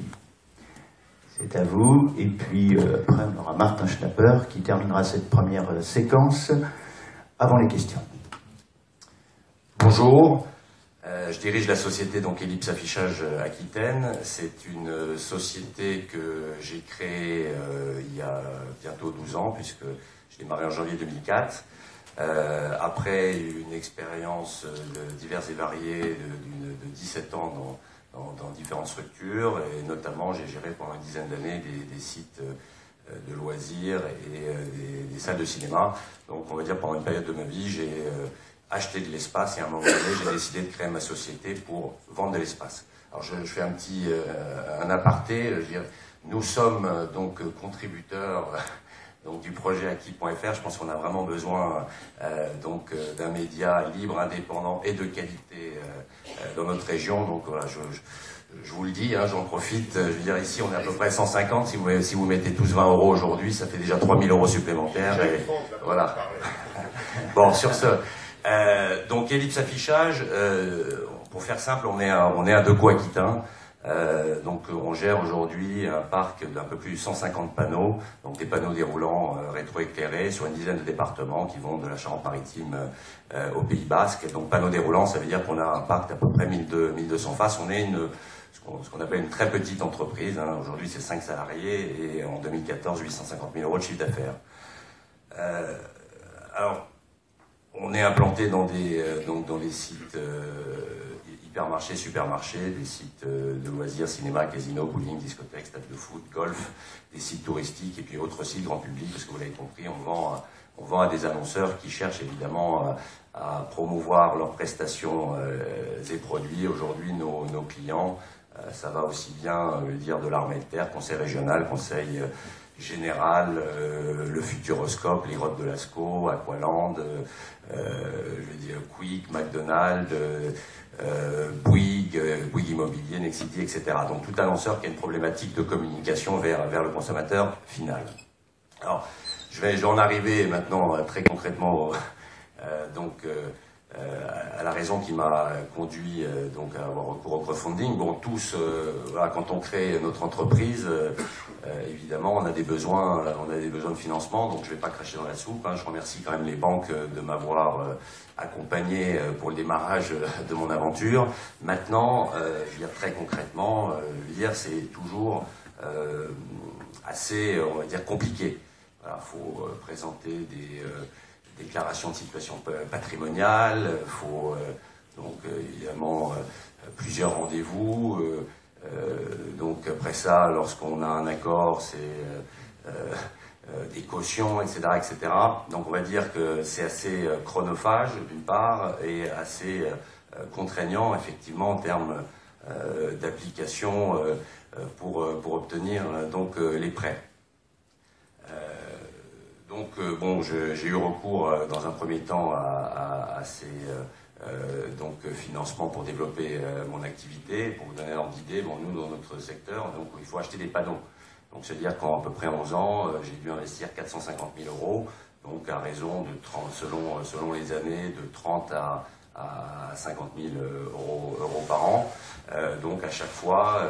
C'est à vous. Et puis après, on aura Martin Schnapper qui terminera cette première séquence avant les questions. Bonjour. Je dirige la société donc Ellipse Affichage Aquitaine. C'est une société que j'ai créée il y a bientôt 12 ans, puisque j'ai démarré en janvier 2004. Après une expérience diverses et variées de 17 ans dans différentes structures, et notamment j'ai géré pendant une dizaine d'années des sites de loisirs et des salles de cinéma. Donc on va dire pendant une période de ma vie, j'ai acheté de l'espace et à un moment donné, j'ai décidé de créer ma société pour vendre de l'espace. Alors je fais un aparté, je veux dire, nous sommes donc contributeurs donc du projet acquis.fr. Je pense qu'on a vraiment besoin d'un média libre, indépendant et de qualité dans notre région. Donc voilà, je vous le dis, hein, j'en profite. Je veux dire, ici on est à peu près 150. Si vous mettez tous 20 € aujourd'hui, ça fait déjà 3 000 € supplémentaires. Et, voilà. Bon, sur ce, donc Ellipse Affichage, pour faire simple, on est un Deco aquitain. Donc on gère aujourd'hui un parc d'un peu plus de 150 panneaux, donc des panneaux déroulants rétroéclairés sur une dizaine de départements qui vont de la Charente-Maritime au Pays Basque. Donc panneaux déroulants, ça veut dire qu'on a un parc d'à peu près 1200 faces. On est ce qu'on appelle une très petite entreprise. Hein. Aujourd'hui, c'est 5 salariés et en 2014, 850 000 € de chiffre d'affaires. Alors, on est implanté dans des sites hypermarchés, supermarchés, des sites de loisirs, cinéma, casino, bowling, discothèque, stade de foot, golf, des sites touristiques et puis autres sites grand public, parce que vous l'avez compris, on vend à des annonceurs qui cherchent évidemment à promouvoir leurs prestations et produits. Aujourd'hui, nos clients, ça va aussi bien dire de l'armée de terre, conseil régional, conseil général, le Futuroscope, les grottes de Lascaux, Aqualand, je veux dire Quick, McDonald's, Bouygues, Bouygues Immobilier, Nexity, etc. Donc tout annonceur qui a une problématique de communication vers le consommateur final. Alors, je vais en arriver maintenant très concrètement à la raison qui m'a conduit donc à avoir recours au crowdfunding. Bon, tous, voilà, quand on crée notre entreprise, évidemment, on a des besoins de financement. Donc, je ne vais pas cracher dans la soupe. Hein. Je remercie quand même les banques de m'avoir accompagné pour le démarrage de mon aventure. Maintenant, je veux dire très concrètement, c'est toujours assez, on va dire, compliqué. Il faut présenter des déclaration de situation patrimoniale, il faut donc évidemment plusieurs rendez-vous. Donc après ça, lorsqu'on a un accord, c'est des cautions, etc., etc. Donc on va dire que c'est assez chronophage d'une part et assez contraignant effectivement en termes d'application pour obtenir donc les prêts. Donc bon, j'ai eu recours dans un premier temps à ces financements pour développer mon activité. Pour vous donner un ordre d'idée, bon, nous dans notre secteur, donc il faut acheter des panneaux. Donc c'est-à-dire qu'en à peu près 11 ans, j'ai dû investir 450 000 €, donc à raison de 30, selon les années, de 30 à 50 000 € par an. Donc à chaque fois,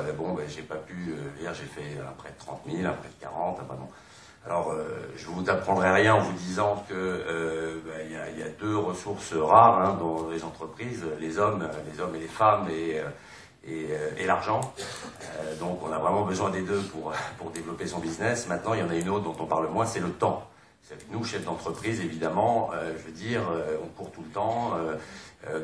j'ai pas pu dire, j'ai fait un prêt de 30 000, un prêt de 40, un pardon. Alors, je vous apprendrai rien en vous disant que y a deux ressources rares hein, dans les entreprises, les hommes et les femmes et l'argent. Donc, on a vraiment besoin des deux pour développer son business. Maintenant, il y en a une autre dont on parle moins, c'est le temps. C'est que nous, chefs d'entreprise, évidemment, je veux dire, on court tout le temps.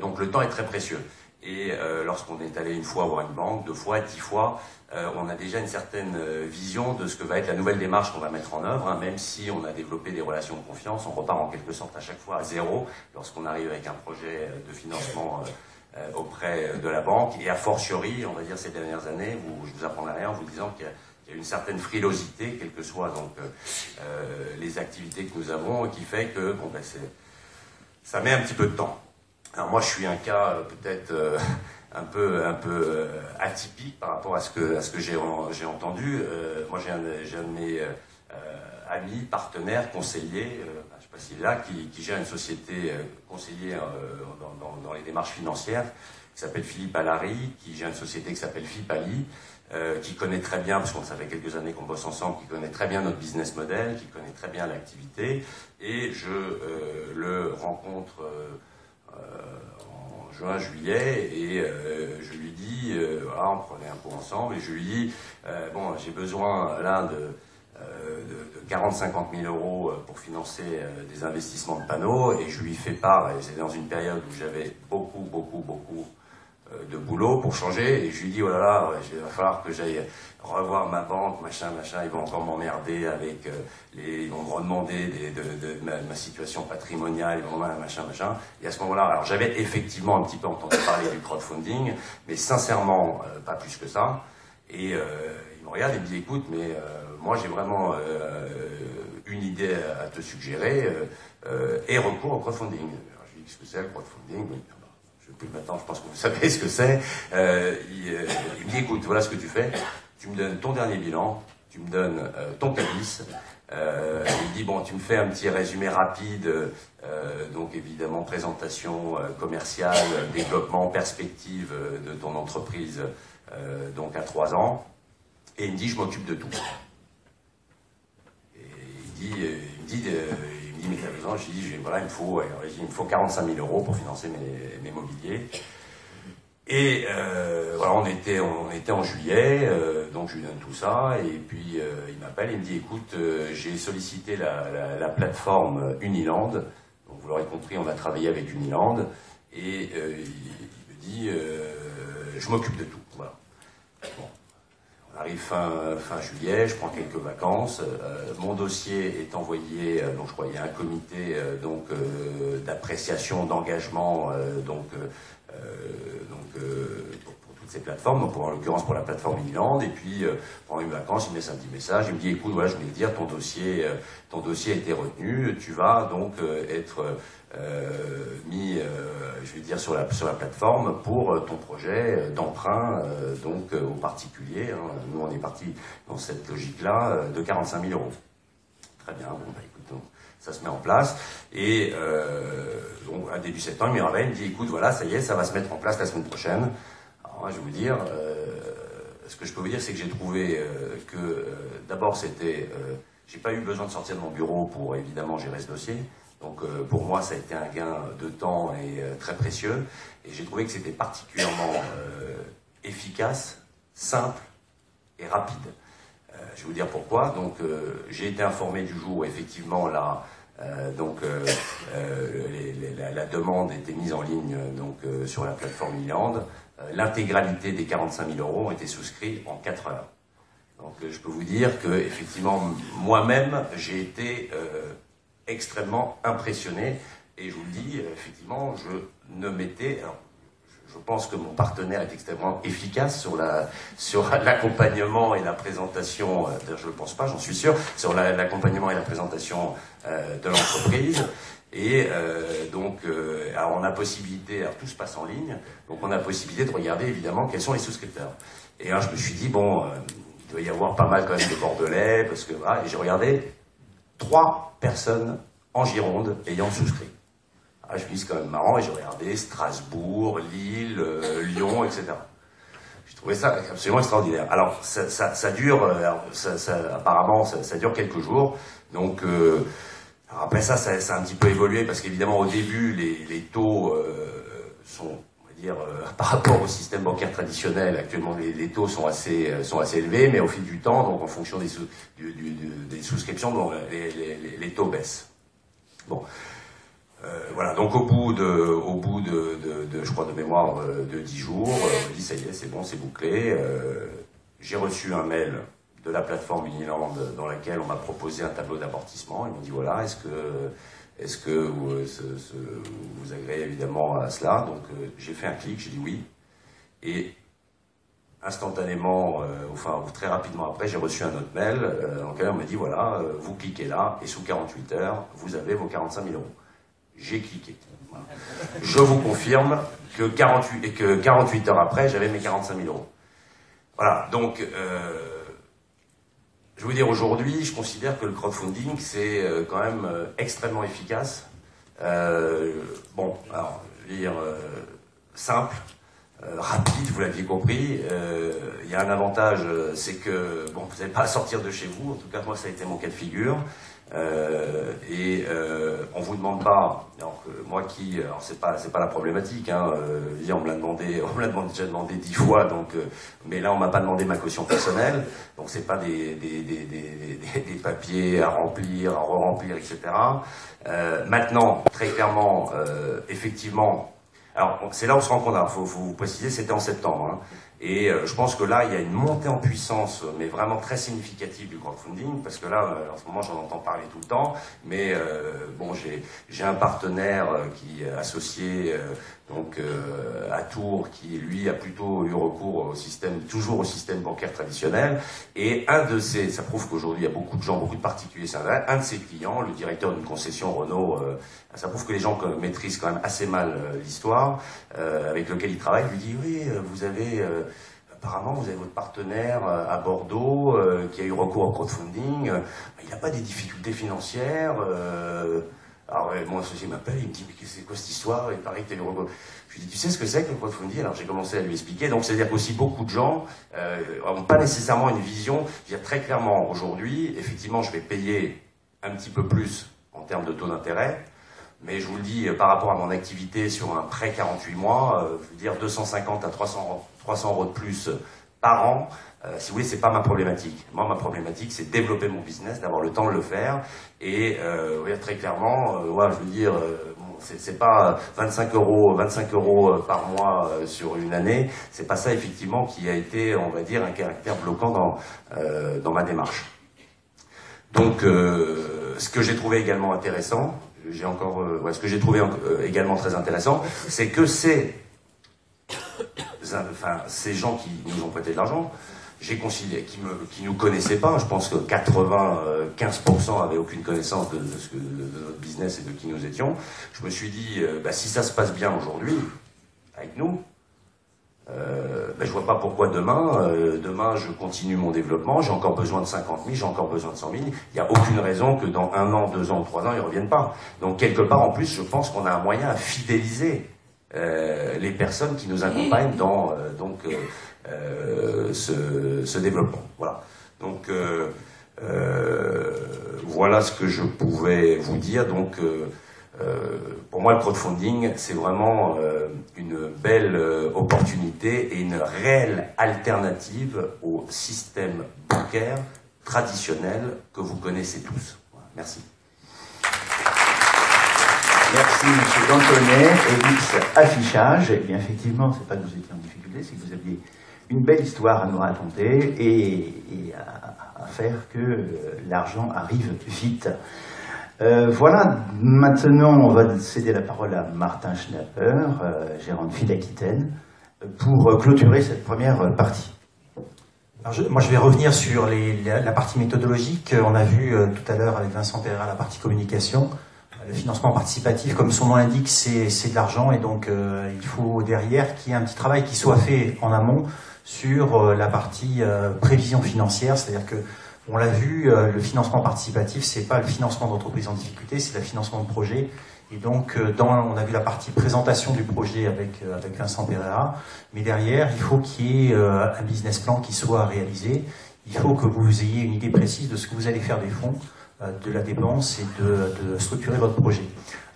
Donc, le temps est très précieux. Et lorsqu'on est allé une fois voir une banque, 2 fois, 10 fois, on a déjà une certaine vision de ce que va être la nouvelle démarche qu'on va mettre en œuvre. Hein. Même si on a développé des relations de confiance, on repart en quelque sorte à chaque fois à zéro lorsqu'on arrive avec un projet de financement auprès de la banque. Et a fortiori, on va dire ces dernières années, je vous apprendrai rien en vous disant qu'il y a une certaine frilosité, quelles que soient donc les activités que nous avons, qui fait que ça met un petit peu de temps. Alors moi, je suis un cas peut-être un peu atypique par rapport à ce que j'ai entendu. Moi, j'ai un de mes amis, partenaires, conseillers, je ne sais pas s'il est là, qui gère une société conseiller dans les démarches financières, qui s'appelle Philippe Allary, qui gère une société qui s'appelle Fipali, qui connaît très bien, parce qu'on ça fait quelques années qu'on bosse ensemble, qui connaît très bien notre business model, qui connaît très bien l'activité, et je le rencontre en juin, juillet, et je lui dis, voilà, on prenait un pot ensemble, et je lui dis, j'ai besoin là de 40-50 000 € pour financer des investissements de panneaux, et je lui fais part, et c'est dans une période où j'avais beaucoup de boulot pour changer, et je lui dis, oh là là, il va falloir que j'aille revoir ma banque, machin, ils vont encore m'emmerder avec ils vont me redemander de ma situation patrimoniale, ils vont machin. Et à ce moment-là, alors j'avais effectivement un petit peu entendu parler du crowdfunding, mais sincèrement, pas plus que ça. Et il me regarde et me dit, écoute, mais moi j'ai vraiment une idée à te suggérer, et recours au crowdfunding. Alors, je lui dis, qu'est-ce que c'est le crowdfunding? Maintenant, je pense que vous savez ce que c'est. Il me dit, écoute, voilà ce que tu fais. Tu me donnes ton dernier bilan, tu me donnes ton cabis, Il dit, bon, tu me fais un petit résumé rapide, donc évidemment présentation commerciale, développement, perspective de ton entreprise, donc à 3 ans. Et il me dit, je m'occupe de tout. Et il me dit, mais t'as besoin? Je lui dis, voilà, il me faut 45 000 € pour financer mes mobiliers. Et voilà, on était en juillet, donc je lui donne tout ça, et puis il m'appelle, il me dit, écoute, j'ai sollicité la plateforme Uniland, donc vous l'aurez compris, on a travaillé avec Uniland, et il me dit, je m'occupe de tout, voilà. Bon. On arrive fin juillet, je prends quelques vacances, mon dossier est envoyé, donc je crois qu'il y a un comité d'appréciation, d'engagement, pour toutes ces plateformes, donc en l'occurrence pour la plateforme Uniland, et puis pendant une vacance, il me laisse un petit message, il me dit, écoute, voilà, je voulais te dire, ton dossier a été retenu, tu vas donc être mis, je vais dire, sur la plateforme pour ton projet d'emprunt, donc aux particuliers. Hein. Nous, on est parti dans cette logique-là de 45 000 €. Très bien, bon, bah, écoute, donc, ça se met en place. Et donc, à début septembre, il me rappelle, il me dit, écoute, voilà, ça y est, ça va se mettre en place la semaine prochaine. Alors, moi, je vais vous dire, ce que je peux vous dire, c'est que j'ai trouvé que, d'abord, j'ai pas eu besoin de sortir de mon bureau pour, évidemment, gérer ce dossier. Donc pour moi, ça a été un gain de temps et très précieux. Et j'ai trouvé que c'était particulièrement efficace, simple et rapide. Je vais vous dire pourquoi. Donc j'ai été informé du jour où effectivement la demande était mise en ligne sur la plateforme Uniland. L'intégralité des 45 000 € ont été souscrits en 4 heures. Donc je peux vous dire que effectivement moi-même j'ai été extrêmement impressionné, et je vous le dis, effectivement, je pense que mon partenaire est extrêmement efficace sur l'accompagnement et la présentation, je ne le pense pas, j'en suis sûr, sur l'accompagnement et la présentation de l'entreprise. Et alors on a possibilité, alors tout se passe en ligne, donc on a possibilité de regarder évidemment quels sont les souscripteurs. Et là je me suis dit, bon, il doit y avoir pas mal quand même de Bordelais, parce que voilà, et j'ai regardé 3 personnes en Gironde ayant souscrit. Ah, je me dis, c'est quand même marrant, et j'ai regardé Strasbourg, Lille, Lyon, etc. J'ai trouvé ça absolument extraordinaire. Alors, ça dure, apparemment, ça dure quelques jours. Donc, alors après ça a un petit peu évolué, parce qu'évidemment, au début, les taux sont, on va dire, par rapport au système bancaire traditionnel, actuellement, les taux sont assez élevés, mais au fil du temps, donc en fonction des souscriptions, donc, les taux baissent. Bon. Voilà, donc au bout de je crois de mémoire de 10 jours, on me dit ça y est, c'est bon, c'est bouclé. J'ai reçu un mail de la plateforme Uniland dans laquelle on m'a proposé un tableau d'amortissement. Ils m'ont dit voilà, est-ce que vous agréez évidemment à cela? Donc j'ai fait un clic, j'ai dit oui, et instantanément, très rapidement après, j'ai reçu un autre mail dans lequel on m'a dit voilà, vous cliquez là et sous 48 heures, vous avez vos 45 000 €. J'ai cliqué. Voilà. Je vous confirme que 48 heures après, j'avais mes 45 000 €. Voilà, donc, je veux dire, aujourd'hui, je considère que le crowdfunding, c'est quand même extrêmement efficace. Bon, alors, je veux dire, simple, rapide, vous l'aviez compris. Il y a un avantage, c'est que, bon, vous n'avez pas à sortir de chez vous. En tout cas, moi, ça a été mon cas de figure. On vous demande pas, alors que moi alors c'est pas la problématique, hein, on me l'a déjà demandé 10 fois, donc, mais là on m'a pas demandé ma caution personnelle, donc c'est pas des papiers à remplir, à re-remplir, etc. Maintenant, très clairement, effectivement, alors c'est là où on se rend compte, faut vous préciser, c'était en septembre, hein. Et je pense que là, il y a une montée en puissance, mais vraiment très significative du crowdfunding, parce que là, en ce moment, j'en entends parler tout le temps, mais bon, j'ai un partenaire qui est associé à Tours, qui lui a plutôt eu recours toujours au système bancaire traditionnel, et ça prouve qu'aujourd'hui, il y a beaucoup de gens, beaucoup de particuliers, c'est un de ses clients, le directeur d'une concession Renault, ça prouve que les gens maîtrisent quand même assez mal l'histoire, avec lequel il travaille, lui dit oui, vous avez apparemment vous avez votre partenaire à Bordeaux qui a eu recours au crowdfunding, il n'a pas des difficultés financières. Alors mon associé m'appelle, il me dit mais c'est quoi cette histoire? Il paraît que tu as eu recours. Je lui dis tu sais ce que c'est que le crowdfunding? Alors j'ai commencé à lui expliquer. Donc c'est-à-dire qu'aussi beaucoup de gens n'ont pas nécessairement une vision. Je veux dire très clairement aujourd'hui, effectivement je vais payer un petit peu plus en termes de taux d'intérêt. Mais je vous le dis, par rapport à mon activité sur un prêt 48 mois, je veux dire 250 à 300 euros de plus par an, si vous voulez, c'est pas ma problématique. Moi, ma problématique, c'est de développer mon business, d'avoir le temps de le faire. Et très clairement, je veux dire, c'est pas 25 euros par mois sur une année. C'est pas ça, effectivement, qui a été, on va dire, un caractère bloquant dans ma démarche. Donc, ce que j'ai trouvé également intéressant, ce que j'ai trouvé également très intéressant, c'est que ces gens qui nous ont prêté de l'argent, j'ai considéré, qui nous connaissaient pas, je pense que 95% avaient aucune connaissance de notre business et de qui nous étions. Je me suis dit, si ça se passe bien aujourd'hui, avec nous, je vois pas pourquoi demain je continue mon développement, j'ai encore besoin de 50 000, j'ai encore besoin de 100 000, il n'y a aucune raison que dans 1 an, 2 ans ou 3 ans, ils ne reviennent pas. Donc quelque part, en plus, je pense qu'on a un moyen à fidéliser les personnes qui nous accompagnent dans ce développement. Voilà. Donc voilà ce que je pouvais vous dire. Donc pour moi, le crowdfunding, c'est vraiment une belle opportunité et une réelle alternative au système bancaire traditionnel que vous connaissez tous. Voilà, merci. Merci M. Dantonnet, Elix Affichage. Et bien effectivement, c'est pas que vous étiez en difficulté, c'est que vous aviez une belle histoire à nous raconter et à faire que l'argent arrive vite. Voilà, maintenant on va céder la parole à Martin Schnapper, gérant de Fid Aquitaine, pour clôturer cette première partie. Alors moi je vais revenir sur la partie méthodologique. On a vu tout à l'heure avec Vincent Pereira la partie communication. Le financement participatif, comme son nom l'indique, c'est de l'argent et donc il faut derrière qu'il y ait un petit travail qui soit fait en amont sur la partie prévision financière, c'est-à-dire que on l'a vu, le financement participatif, c'est pas le financement d'entreprises en difficulté, c'est le financement de projet. Et donc, on a vu la partie présentation du projet avec Vincent Pereira, mais derrière, il faut qu'il y ait un business plan qui soit réalisé. Il faut que vous ayez une idée précise de ce que vous allez faire des fonds, de la dépense et de structurer votre projet.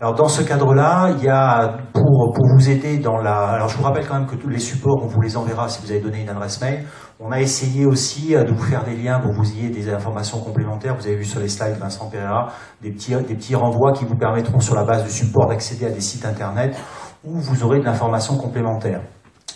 Alors dans ce cadre-là, il y a pour vous aider alors je vous rappelle quand même que tous les supports, on vous les enverra si vous avez donné une adresse mail. On a essayé aussi de vous faire des liens pour que vous ayez des informations complémentaires. Vous avez vu sur les slides, Vincent Pereira, des petits renvois qui vous permettront sur la base du support d'accéder à des sites internet où vous aurez de l'information complémentaire.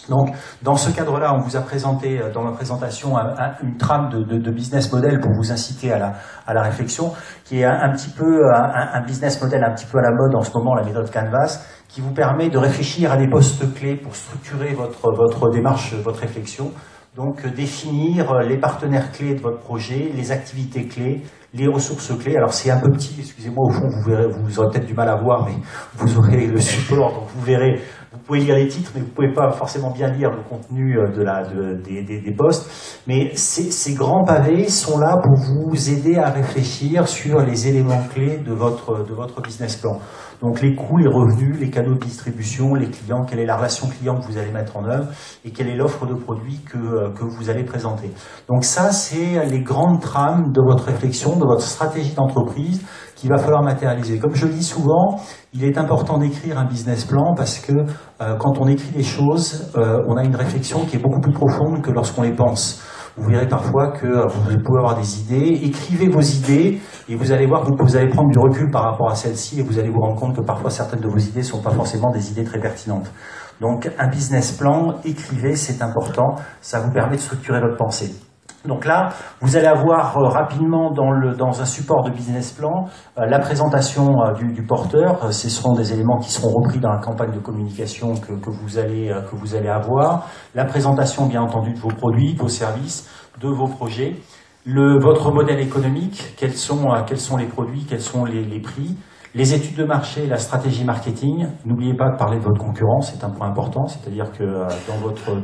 Donc, dans ce cadre-là, on vous a présenté dans la présentation une trame de business model pour vous inciter à la réflexion, qui est un petit peu un business model un petit peu à la mode en ce moment, la méthode Canvas, qui vous permet de réfléchir à des postes clés pour structurer votre démarche, votre réflexion. Donc, définir les partenaires clés de votre projet, les activités clés, les ressources clés. Alors, c'est un peu petit, excusez-moi, au fond, vous aurez peut-être du mal à voir, mais vous aurez le support, donc vous verrez. Vous pouvez lire les titres, mais vous ne pouvez pas forcément bien lire le contenu des postes. Mais ces grands pavés sont là pour vous aider à réfléchir sur les éléments clés de votre business plan. Donc les coûts, les revenus, les canaux de distribution, les clients, quelle est la relation client que vous allez mettre en œuvre et quelle est l'offre de produits que vous allez présenter. Donc ça, c'est les grandes trames de votre réflexion, de votre stratégie d'entreprise qu'il va falloir matérialiser. Comme je le dis souvent, il est important d'écrire un business plan parce que quand on écrit les choses, on a une réflexion qui est beaucoup plus profonde que lorsqu'on les pense. Vous verrez parfois que vous pouvez avoir des idées, écrivez vos idées et vous allez voir que vous allez prendre du recul par rapport à celles-ci et vous allez vous rendre compte que parfois certaines de vos idées ne sont pas forcément des idées très pertinentes. Donc un business plan, écrivez, c'est important, ça vous permet de structurer votre pensée. Donc là, vous allez avoir rapidement dans un support de business plan la présentation du porteur. Ce seront des éléments qui seront repris dans la campagne de communication que vous allez avoir. La présentation, bien entendu, de vos produits, de vos services, de vos projets. Votre modèle économique, quels sont les produits, quels sont les prix. Les études de marché, la stratégie marketing, n'oubliez pas de parler de votre concurrence, c'est un point important, c'est-à-dire que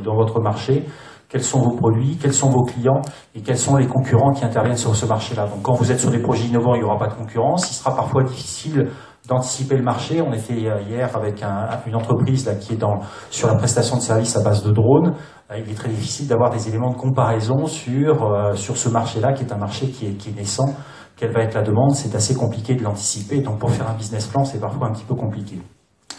dans votre marché, quels sont vos produits, quels sont vos clients et quels sont les concurrents qui interviennent sur ce marché-là. Donc quand vous êtes sur des projets innovants, il n'y aura pas de concurrence, il sera parfois difficile d'anticiper le marché. On était hier avec une entreprise là, qui est sur la prestation de services à base de drones. Il est très difficile d'avoir des éléments de comparaison sur ce marché-là, qui est un marché qui est naissant. Quelle va être la demande? C'est assez compliqué de l'anticiper. Donc pour faire un business plan, c'est parfois un petit peu compliqué.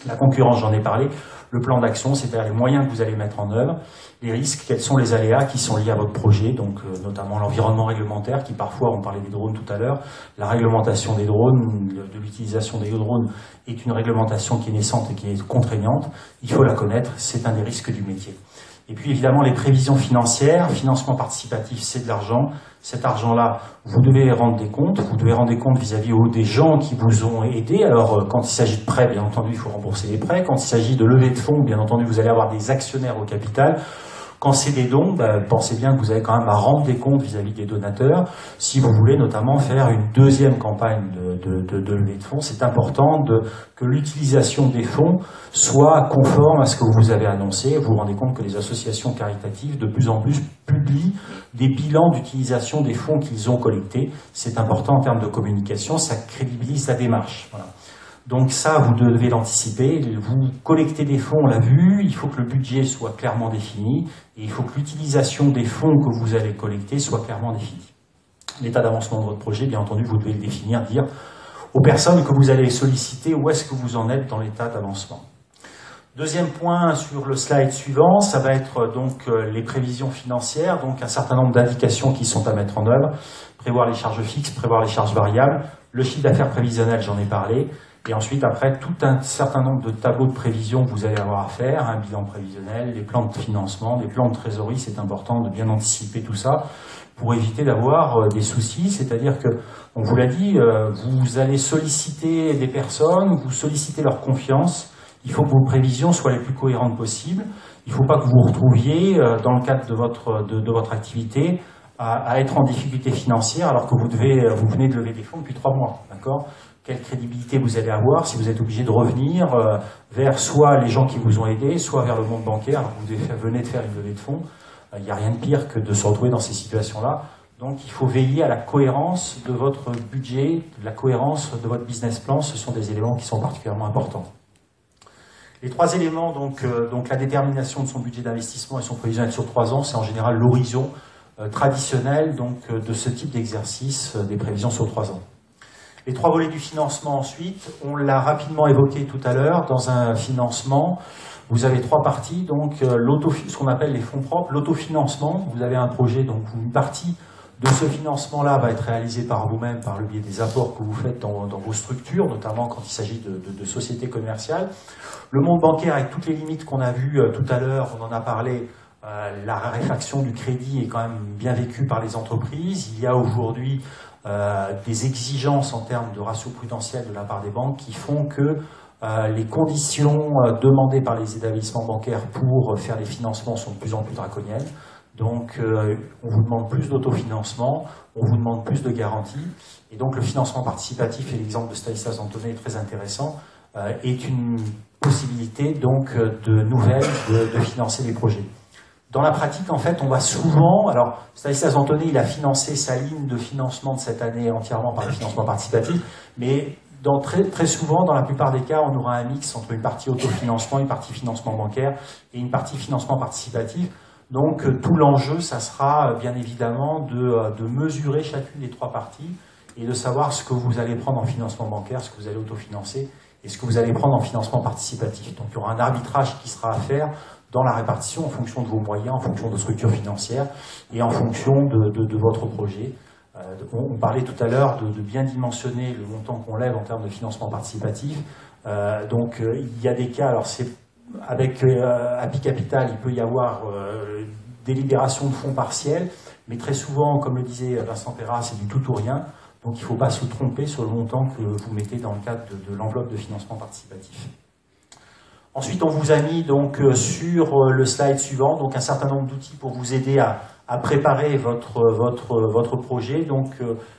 La concurrence, j'en ai parlé. Le plan d'action, c'est-à-dire les moyens que vous allez mettre en œuvre. Les risques, quels sont les aléas qui sont liés à votre projet, donc notamment l'environnement réglementaire, qui parfois, on parlait des drones tout à l'heure, la réglementation des drones, de l'utilisation des drones est une réglementation qui est naissante et qui est contraignante. Il faut la connaître, c'est un des risques du métier. Et puis évidemment les prévisions financières, financement participatif, c'est de l'argent. Cet argent-là, vous devez rendre des comptes, vous devez rendre des comptes vis-à-vis des gens qui vous ont aidé. Alors quand il s'agit de prêts, bien entendu, il faut rembourser les prêts. Quand il s'agit de levée de fonds, bien entendu, vous allez avoir des actionnaires au capital. Quand c'est des dons, pensez bien que vous avez quand même à rendre des comptes vis-à-vis des donateurs. Si vous voulez notamment faire une deuxième campagne de levée de fonds, c'est important que l'utilisation des fonds soit conforme à ce que vous avez annoncé. Vous vous rendez compte que les associations caritatives de plus en plus publient des bilans d'utilisation des fonds qu'ils ont collectés. C'est important en termes de communication, ça crédibilise la démarche. Voilà. Donc ça, vous devez l'anticiper. Vous collectez des fonds, on l'a vu, il faut que le budget soit clairement défini et il faut que l'utilisation des fonds que vous allez collecter soit clairement définie. L'état d'avancement de votre projet, bien entendu, vous devez le définir, dire aux personnes que vous allez solliciter où est-ce que vous en êtes dans l'état d'avancement. Deuxième point sur le slide suivant, ça va être donc les prévisions financières, donc un certain nombre d'indications qui sont à mettre en œuvre, prévoir les charges fixes, prévoir les charges variables, le chiffre d'affaires prévisionnel, j'en ai parlé. Et ensuite, après, tout un certain nombre de tableaux de prévision que vous allez avoir à faire, un bilan prévisionnel, les plans de financement, des plans de trésorerie, c'est important de bien anticiper tout ça pour éviter d'avoir des soucis. C'est-à-dire que, on vous l'a dit, vous allez solliciter des personnes, vous sollicitez leur confiance. Il faut que vos prévisions soient les plus cohérentes possibles. Il ne faut pas que vous vous retrouviez, dans le cadre de votre activité, à être en difficulté financière alors que vous venez de lever des fonds depuis 3 mois. D'accord ? Quelle crédibilité vous allez avoir si vous êtes obligé de revenir vers soit les gens qui vous ont aidé, soit vers le monde bancaire alors que vous venez de faire une levée de fonds. Il n'y a rien de pire que de se retrouver dans ces situations-là. Donc il faut veiller à la cohérence de votre budget, la cohérence de votre business plan. Ce sont des éléments qui sont particulièrement importants. Les 3 éléments, donc la détermination de son budget d'investissement et son prévisionnel sur 3 ans, c'est en général l'horizon traditionnel de ce type d'exercice, des prévisions sur 3 ans. Les 3 volets du financement ensuite, on l'a rapidement évoqué tout à l'heure, dans un financement, vous avez 3 parties, donc ce qu'on appelle les fonds propres, l'autofinancement, vous avez un projet, donc une partie de ce financement-là va être réalisée par vous-même, par le biais des apports que vous faites dans vos structures, notamment quand il s'agit de sociétés commerciales. Le monde bancaire, avec toutes les limites qu'on a vues tout à l'heure, on en a parlé, la raréfaction du crédit est quand même bien vécue par les entreprises. Il y a aujourd'hui des exigences en termes de ratio prudentiel de la part des banques qui font que les conditions demandées par les établissements bancaires pour faire les financements sont de plus en plus draconiennes. Donc on vous demande plus d'autofinancement, on vous demande plus de garanties. Et donc le financement participatif, et l'exemple de Stanislas Antonet est très intéressant, est une possibilité donc nouvelle de financer les projets. Dans la pratique, en fait, on va souvent... Alors, Stanislas Antonet, il a financé sa ligne de financement de cette année entièrement par le financement participatif, mais très souvent, dans la plupart des cas, on aura un mix entre une partie autofinancement, une partie financement bancaire et une partie financement participatif. Donc, tout l'enjeu, ça sera bien évidemment de mesurer chacune des 3 parties et de savoir ce que vous allez prendre en financement bancaire, ce que vous allez autofinancer et ce que vous allez prendre en financement participatif. Donc, il y aura un arbitrage qui sera à faire dans la répartition en fonction de vos moyens, en fonction de structures financières et en fonction de votre projet. On parlait tout à l'heure de bien dimensionner le montant qu'on lève en termes de financement participatif. Il y a des cas, alors c'est avec Happy Capital, il peut y avoir des libérations de fonds partiels, mais très souvent, comme le disait Vincent Perra, c'est du tout ou rien. Donc il ne faut pas se tromper sur le montant que vous mettez dans le cadre de l'enveloppe de financement participatif. Ensuite, on vous a mis donc sur le slide suivant donc un certain nombre d'outils pour vous aider à à préparer votre projet. Donc,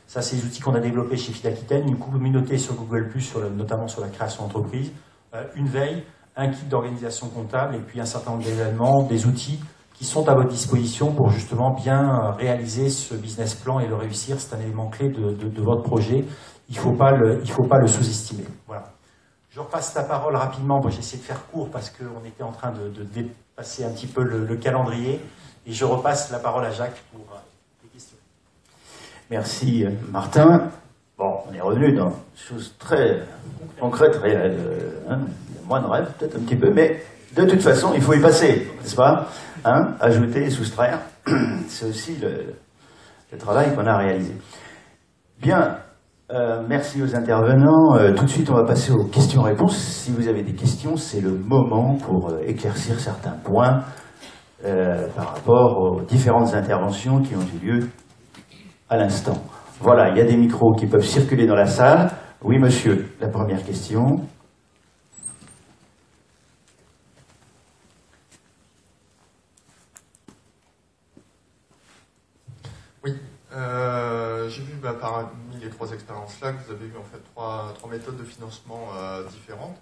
ça, c'est les outils qu'on a développés chez FID Aquitaine, une communauté sur Google+, notamment sur la création d'entreprise, une veille, un kit d'organisation comptable, et puis un certain nombre d'événements, des outils qui sont à votre disposition pour justement bien réaliser ce business plan et le réussir. C'est un élément clé de votre projet. Il ne faut pas le sous-estimer. Voilà. Je repasse la parole rapidement. Moi, j'essaie de faire court parce qu'on était en train de dépasser un petit peu le calendrier. Et je repasse la parole à Jacques pour les questions. Merci Martin. Bon, on est revenu dans des choses très concrètes, moins de rêve peut-être un petit peu, mais de toute façon, il faut y passer, n'est-ce pas? Ajouter et soustraire, c'est aussi le travail qu'on a réalisé. Bien, merci aux intervenants. Tout de suite, on va passer aux questions-réponses. Si vous avez des questions, c'est le moment pour éclaircir certains points par rapport aux différentes interventions qui ont eu lieu à l'instant. Voilà, il y a des micros qui peuvent circuler dans la salle. Oui, monsieur, la première question. Oui, j'ai vu parmi les 3 expériences-là que vous avez eu en fait trois méthodes de financement différentes.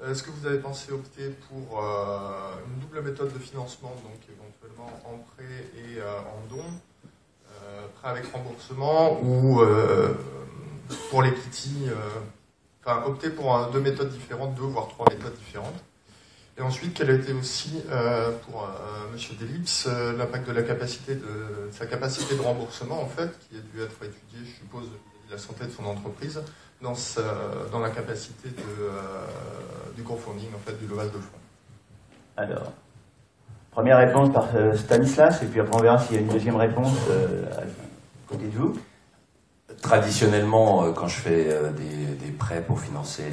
Est-ce que vous avez pensé opter pour une double méthode de financement, donc éventuellement en prêt et en don, prêt avec remboursement, ou pour l'equity, opter pour 2 méthodes différentes, 2 voire 3 méthodes différentes? Et ensuite, quel a été aussi pour M. Delibes l'impact de sa capacité de remboursement, en fait, qui a dû être étudiée, je suppose, de la santé de son entreprise, dans la capacité du crowdfunding, en fait, du levage de fonds? Alors, première réponse par Stanislas, et puis après on verra s'il y a une deuxième réponse à côté de vous. Traditionnellement, quand je fais des prêts pour financer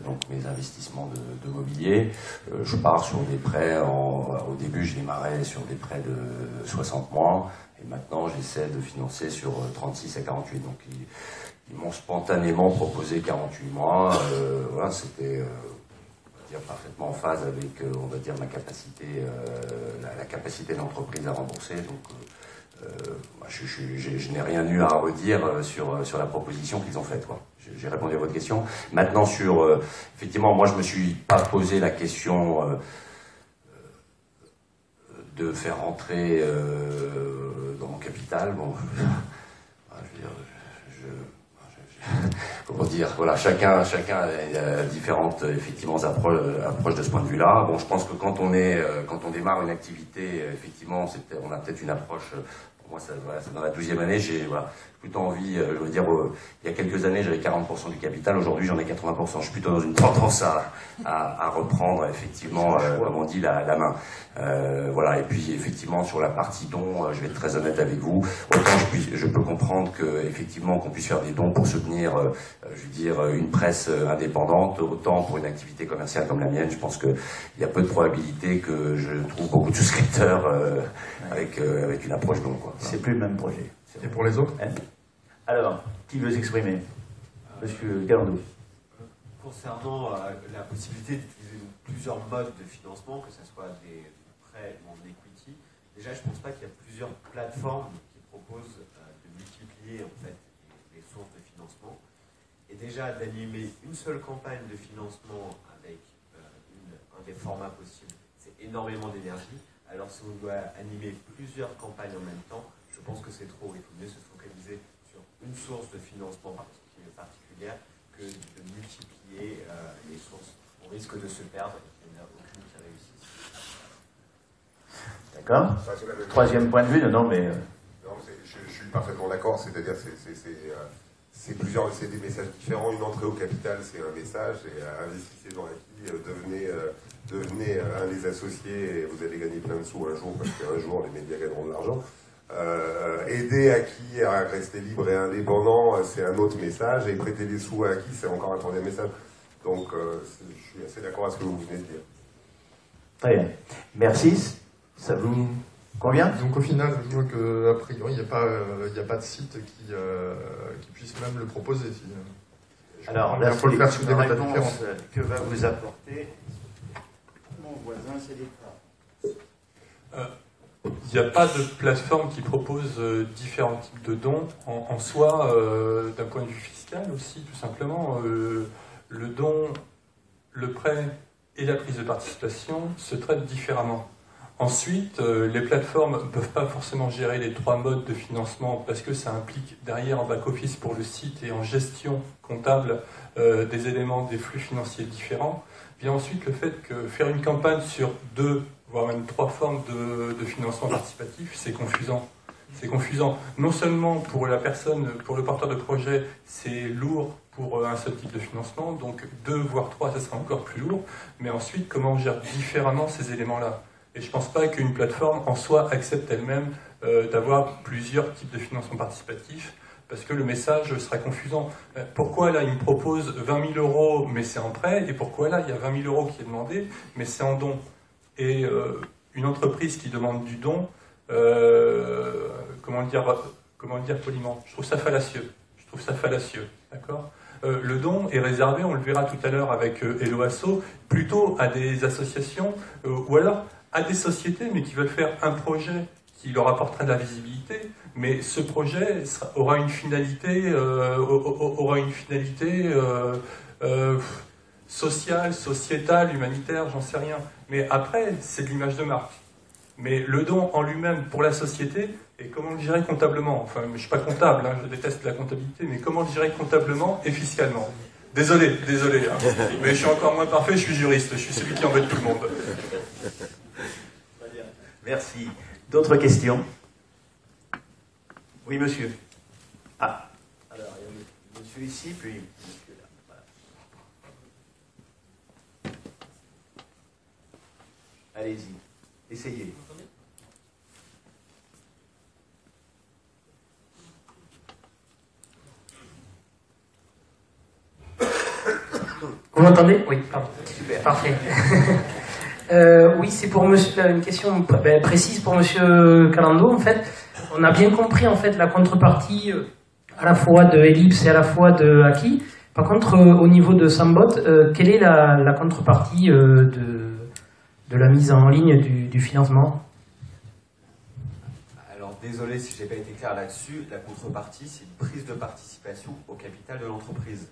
donc mes investissements de mobilier, je pars sur des prêts, au début je démarrais sur des prêts de 60 mois, et maintenant j'essaie de financer sur 36 à 48. Donc ils m'ont spontanément proposé 48 mois. Voilà, c'était parfaitement en phase avec, on va dire, ma capacité, la capacité de l'entreprise à rembourser. Donc je n'ai rien eu à redire sur la proposition qu'ils ont faite, quoi. J'ai répondu à votre question. Maintenant, effectivement, moi je me suis pas posé la question de faire rentrer dans mon capital. Bon, je veux dire, comment dire, voilà, chacun a différentes effectivement approches de ce point de vue-là. Bon, je pense que quand on démarre une activité, effectivement, on a peut-être une approche. Pour moi, c'est dans la 12e année, j'ai plutôt envie, je veux dire, il y a quelques années, j'avais 40% du capital, aujourd'hui j'en ai 80%. Je suis plutôt dans une tendance à reprendre, effectivement, comme on dit, la main. Voilà, et puis effectivement, sur la partie don, je vais être très honnête avec vous, autant je peux comprendre effectivement qu'on puisse faire des dons pour soutenir, je veux dire, une presse indépendante, autant pour une activité commerciale comme la mienne, je pense qu'il y a peu de probabilité que je trouve beaucoup de souscripteurs avec une approche don, quoi. C'est plus le même projet. Et pour les autres? Alors, qui veut s'exprimer? Monsieur Galandou. Concernant la possibilité d'utiliser plusieurs modes de financement, que ce soit des prêts ou en equity, déjà je ne pense pas qu'il y a plusieurs plateformes qui proposent de multiplier en fait les sources de financement, et déjà d'animer une seule campagne de financement avec un des formats possibles, c'est énormément d'énergie. Alors si on doit animer plusieurs campagnes en même temps, je pense que c'est trop. Il faut mieux se focaliser sur une source de financement particulière que de multiplier les sources. On risque de se perdre et il n'y en a aucune qui réussisse. D'accord. Troisième point de vue, non, mais... Non, je suis parfaitement d'accord, c'est-à-dire c'est des messages différents. Une entrée au capital, c'est un message, et investissez dans l'acquis, devenez un des associés et vous allez gagner plein de sous un jour, parce qu'un jour les médias gagneront de l'argent. Aider acquis à rester libre et indépendant, c'est un autre message, et prêter des sous à acquis, c'est encore un troisième message. Donc je suis assez d'accord avec ce que vous venez de dire. Très bien. Merci. Ça vous convient? Donc au final, je vois qu'a priori, il n'y a pas de site qui puisse même le proposer. Alors là, il faut le faire sous des méthodes réponse différentes. que va vous apporter mon voisin, c'est l'État. Il n'y a pas de plateforme qui propose différents types de dons. En soi, d'un point de vue fiscal aussi, tout simplement, le don, le prêt et la prise de participation se traitent différemment. Ensuite, les plateformes ne peuvent pas forcément gérer les 3 modes de financement parce que ça implique derrière en back-office pour le site et en gestion comptable des éléments, des flux financiers différents. Vient ensuite le fait que faire une campagne sur 2, voire même 3 formes de financement participatif, c'est confusant. C'est confusant. Non seulement pour la personne, pour le porteur de projet, c'est lourd pour un seul type de financement, donc 2 voire 3, ça sera encore plus lourd, mais ensuite, comment on gère différemment ces éléments-là? Et je ne pense pas qu'une plateforme en soi accepte elle-même d'avoir plusieurs types de financement participatif, parce que le message sera confusant. Pourquoi là, il me propose 20 000 € mais c'est en prêt, et pourquoi là, il y a 20 000 € qui est demandé, mais c'est en don? Et une entreprise qui demande du don, comment le dire poliment? Je trouve ça fallacieux. Je trouve ça fallacieux, d'accord? Le don est réservé, on le verra tout à l'heure avec Hello Asso, plutôt à des associations, ou alors à des sociétés, mais qui veulent faire un projet qui leur apportera de la visibilité, mais ce projet aura une finalité, sociale, sociétale, humanitaire, j'en sais rien. Mais après, c'est de l'image de marque. Mais le don en lui-même pour la société, et comment le gérer comptablement? Enfin, je ne suis pas comptable, hein, je déteste la comptabilité, mais comment le gérer comptablement et fiscalement? Désolé, hein. Mais je suis encore moins parfait, je suis juriste, je suis celui qui embête tout le monde. Merci. D'autres questions? Oui, monsieur. Ah, alors il y a monsieur ici, puis monsieur là. Voilà. Allez-y, essayez. Vous m'entendez? Oui, pardon. Super. Parfait. Oui, c'est pour monsieur, une question précise pour monsieur Calando. En fait, on a bien compris en fait la contrepartie à la fois de Ellipse et à la fois de Aki. Par contre, au niveau de Sambot, quelle est la contrepartie de la mise en ligne du financement? Alors désolé si je n'ai pas été clair là-dessus, la contrepartie c'est une prise de participation au capital de l'entreprise.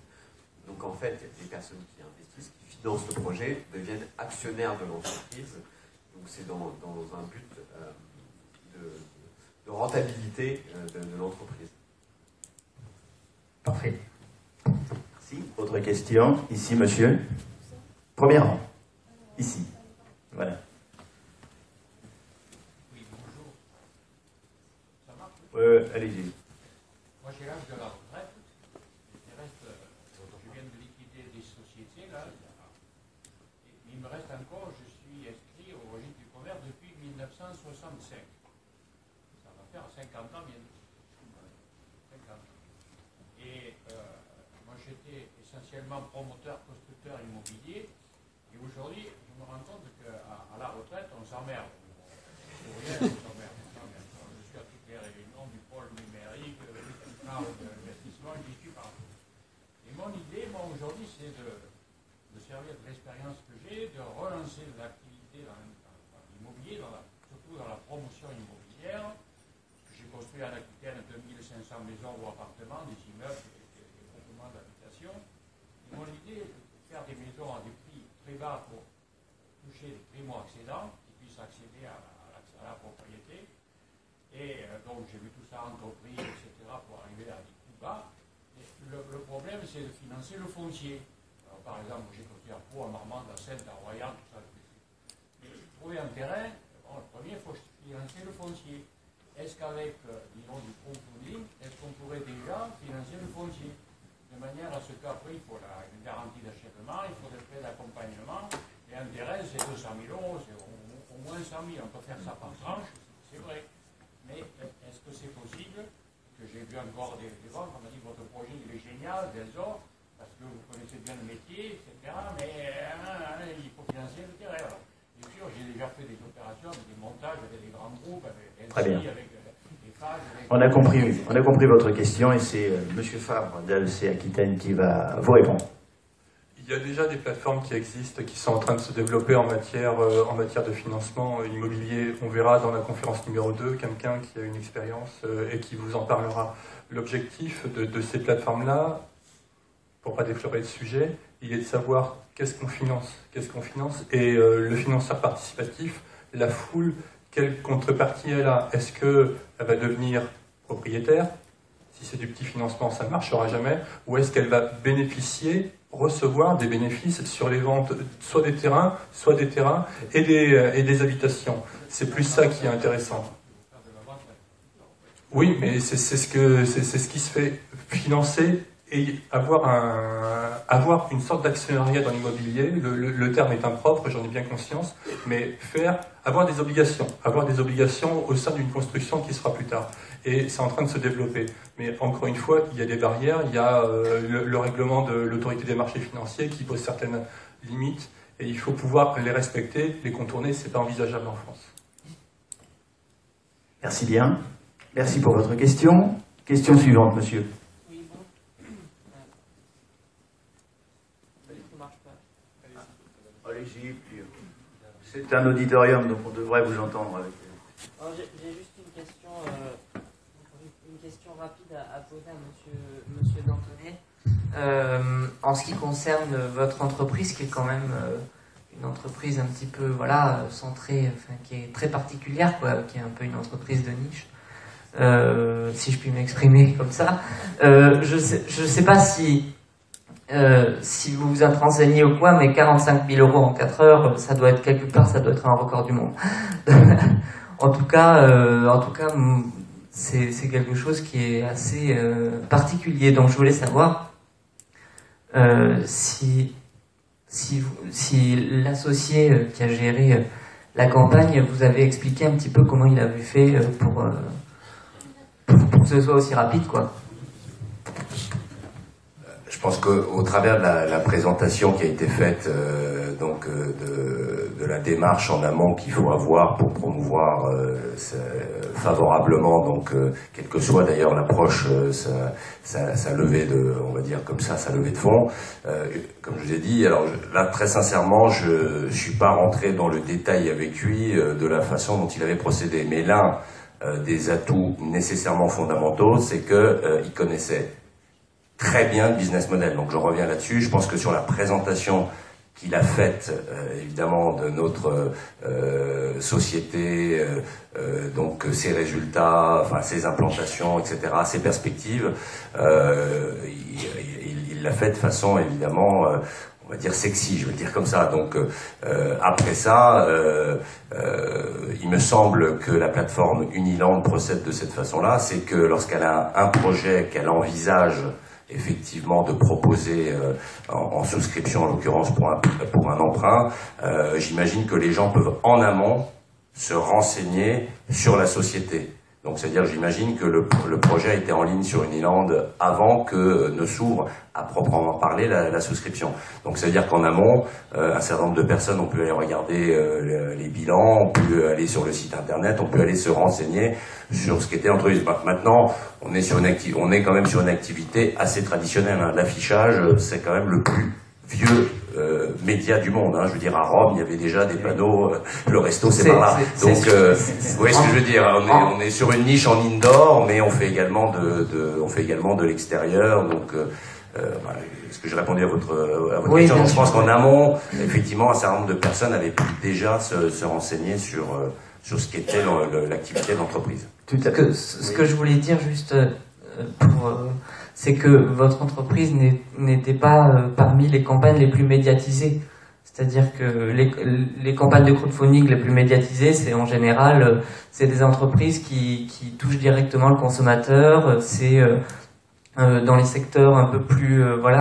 Donc en fait, les personnes qui investissent, qui financent le projet, deviennent actionnaires de l'entreprise. Donc c'est dans un but de rentabilité de l'entreprise. Parfait. Merci. Autre question? Ici, monsieur. Premier rang. Ici. Voilà. Oui, bonjour. Ça marche? Allez-y. Moi, j'ai l'âge de la retraite. Je viens de liquider des sociétés, là. Et il me reste encore, je suis inscrit au registre du commerce depuis 1965. Ça va faire 50 ans bientôt. 50 ans. Et moi, j'étais essentiellement promoteur, constructeur immobilier. Et aujourd'hui, je me rends compte qu'à la retraite, on s'emmerde. Pour rien, on s'emmerde. Je suis à toutes les réunions du pôle numérique, du plan d'investissement, j'y suis partout. Et mon idée, moi, aujourd'hui, c'est de servir de l'expérience que j'ai, de relancer l'activité dans l'immobilier, surtout dans la promotion immobilière. J'ai construit en Aquitaine 2500 maisons ou appartements, des immeubles et groupements d'habitation. Et mon idée est de faire des maisons à des prix très bas pour toucher les primo-accédants qui puissent accéder à la propriété. Et donc j'ai vu tout ça entrepris, etc., pour arriver à des coûts bas. Et le problème, c'est de financer le foncier. Alors, par exemple, j'ai construit à Pau, à Marmande, à Sainte, à Royan, tout ça. Mais trouver un terrain, bon, le premier, il faut financer le foncier. Est-ce qu'avec, disons, du crowdfunding, est-ce qu'on pourrait déjà financer le foncier? De manière à ce qu'après, il faut une garantie d'achèvement, il faut des frais d'accompagnement, et un terrain, c'est 200 000 €, c'est au moins 100 000. On peut faire ça par tranche, c'est vrai. Mais est-ce que c'est possible? Que j'ai vu encore des gens qui m'ont dit votre projet il est génial, Delzor, parce que vous connaissez bien le métier, etc. Mais il faut financer le terrain. Alors, bien sûr, j'ai déjà fait des opérations avec des montages, avec des grands groupes, avec des phages. On a compris votre question et c'est M. Fabre d'AEC Aquitaine qui va vous répondre. Il y a déjà des plateformes qui existent, qui sont en train de se développer en matière de financement immobilier. On verra dans la conférence numéro 2 quelqu'un qui a une expérience et qui vous en parlera. L'objectif de ces plateformes-là, pour ne pas déflorer le sujet, il est de savoir qu'est-ce qu'on finance, et le financeur participatif, la foule, quelle contrepartie elle a. Est-ce qu'elle va devenir propriétaire? Si c'est du petit financement, ça ne marchera jamais. Ou est-ce qu'elle va recevoir des bénéfices sur les ventes, soit des terrains et des habitations? C'est plus ça qui est intéressant. Oui, mais c'est ce qui se fait, financer et avoir une sorte d'actionnariat dans l'immobilier. Le terme est impropre, j'en ai bien conscience, mais avoir des obligations au sein d'une construction qui sera plus tard. Et c'est en train de se développer. Mais encore une fois, il y a des barrières, il y a le règlement de l'autorité des marchés financiers qui pose certaines limites, et il faut pouvoir les respecter, les contourner, c'est pas envisageable en France. Merci bien. Merci pour votre question. Question suivante, monsieur. Oui, bon. Ça marche pas. Allez-y, c'est un auditorium, donc on devrait vous entendre. J'ai juste une question rapide à poser à monsieur Dantonnet. En ce qui concerne votre entreprise, qui est quand même une entreprise un petit peu centrée, qui est très particulière, qui est un peu une entreprise de niche. Si je puis m'exprimer comme ça. Je sais pas si vous vous êtes renseigné ou quoi, mais 45 000 € en 4 heures, ça doit être quelque part, ça doit être un record du monde. en tout cas, c'est quelque chose qui est assez particulier. Donc je voulais savoir si l'associé qui a géré la campagne vous avait expliqué un petit peu comment il avait fait pour que ce soit aussi rapide, quoi. Je pense qu'au travers de la présentation qui a été faite de la démarche en amont qu'il faut avoir pour promouvoir favorablement, quelle que soit d'ailleurs l'approche, sa levée de, on va dire comme ça, sa levée de fonds, comme je vous ai dit, alors là très sincèrement, je suis pas rentré dans le détail avec lui de la façon dont il avait procédé, mais l'un des atouts nécessairement fondamentaux, c'est qu'il connaissait très bien le business model. Donc je reviens là-dessus. Je pense que sur la présentation qu'il a faite, évidemment, de notre société, donc ses résultats, enfin ses implantations, etc., ses perspectives, il l'a fait de façon, évidemment, on va dire sexy, je veux le dire comme ça. Donc après ça, il me semble que la plateforme Uniland procède de cette façon-là, c'est que lorsqu'elle a un projet qu'elle envisage effectivement de proposer en souscription, en l'occurrence pour un emprunt, j'imagine que les gens peuvent en amont se renseigner sur la société. Donc c'est-à-dire, j'imagine que le projet a été en ligne sur Uniland avant que ne s'ouvre à proprement parler la souscription. Donc c'est-à-dire qu'en amont, un certain nombre de personnes ont pu aller regarder les bilans, ont pu aller sur le site internet, ont pu aller se renseigner sur ce qu'était l'entreprise. Maintenant, on est quand même sur une activité assez traditionnelle. Hein. L'affichage, c'est quand même le plus vieux média du monde. Hein. Je veux dire, à Rome, il y avait déjà des panneaux, le resto c'est par là. Donc, vous voyez ce que je veux dire, on est sur une niche en indoor, mais on fait également de l'extérieur. Donc, est-ce que j'ai répondu à votre question? Donc, je pense qu'en amont, effectivement, un certain nombre de personnes avaient pu déjà se renseigner sur ce qu'était l'activité de l'entreprise. Ce que je voulais dire juste c'est que votre entreprise n'était pas parmi les campagnes les plus médiatisées. C'est-à-dire que les campagnes de crowdfunding les plus médiatisées, c'est en général c'est des entreprises qui touchent directement le consommateur, c'est dans les secteurs un peu plus Oui,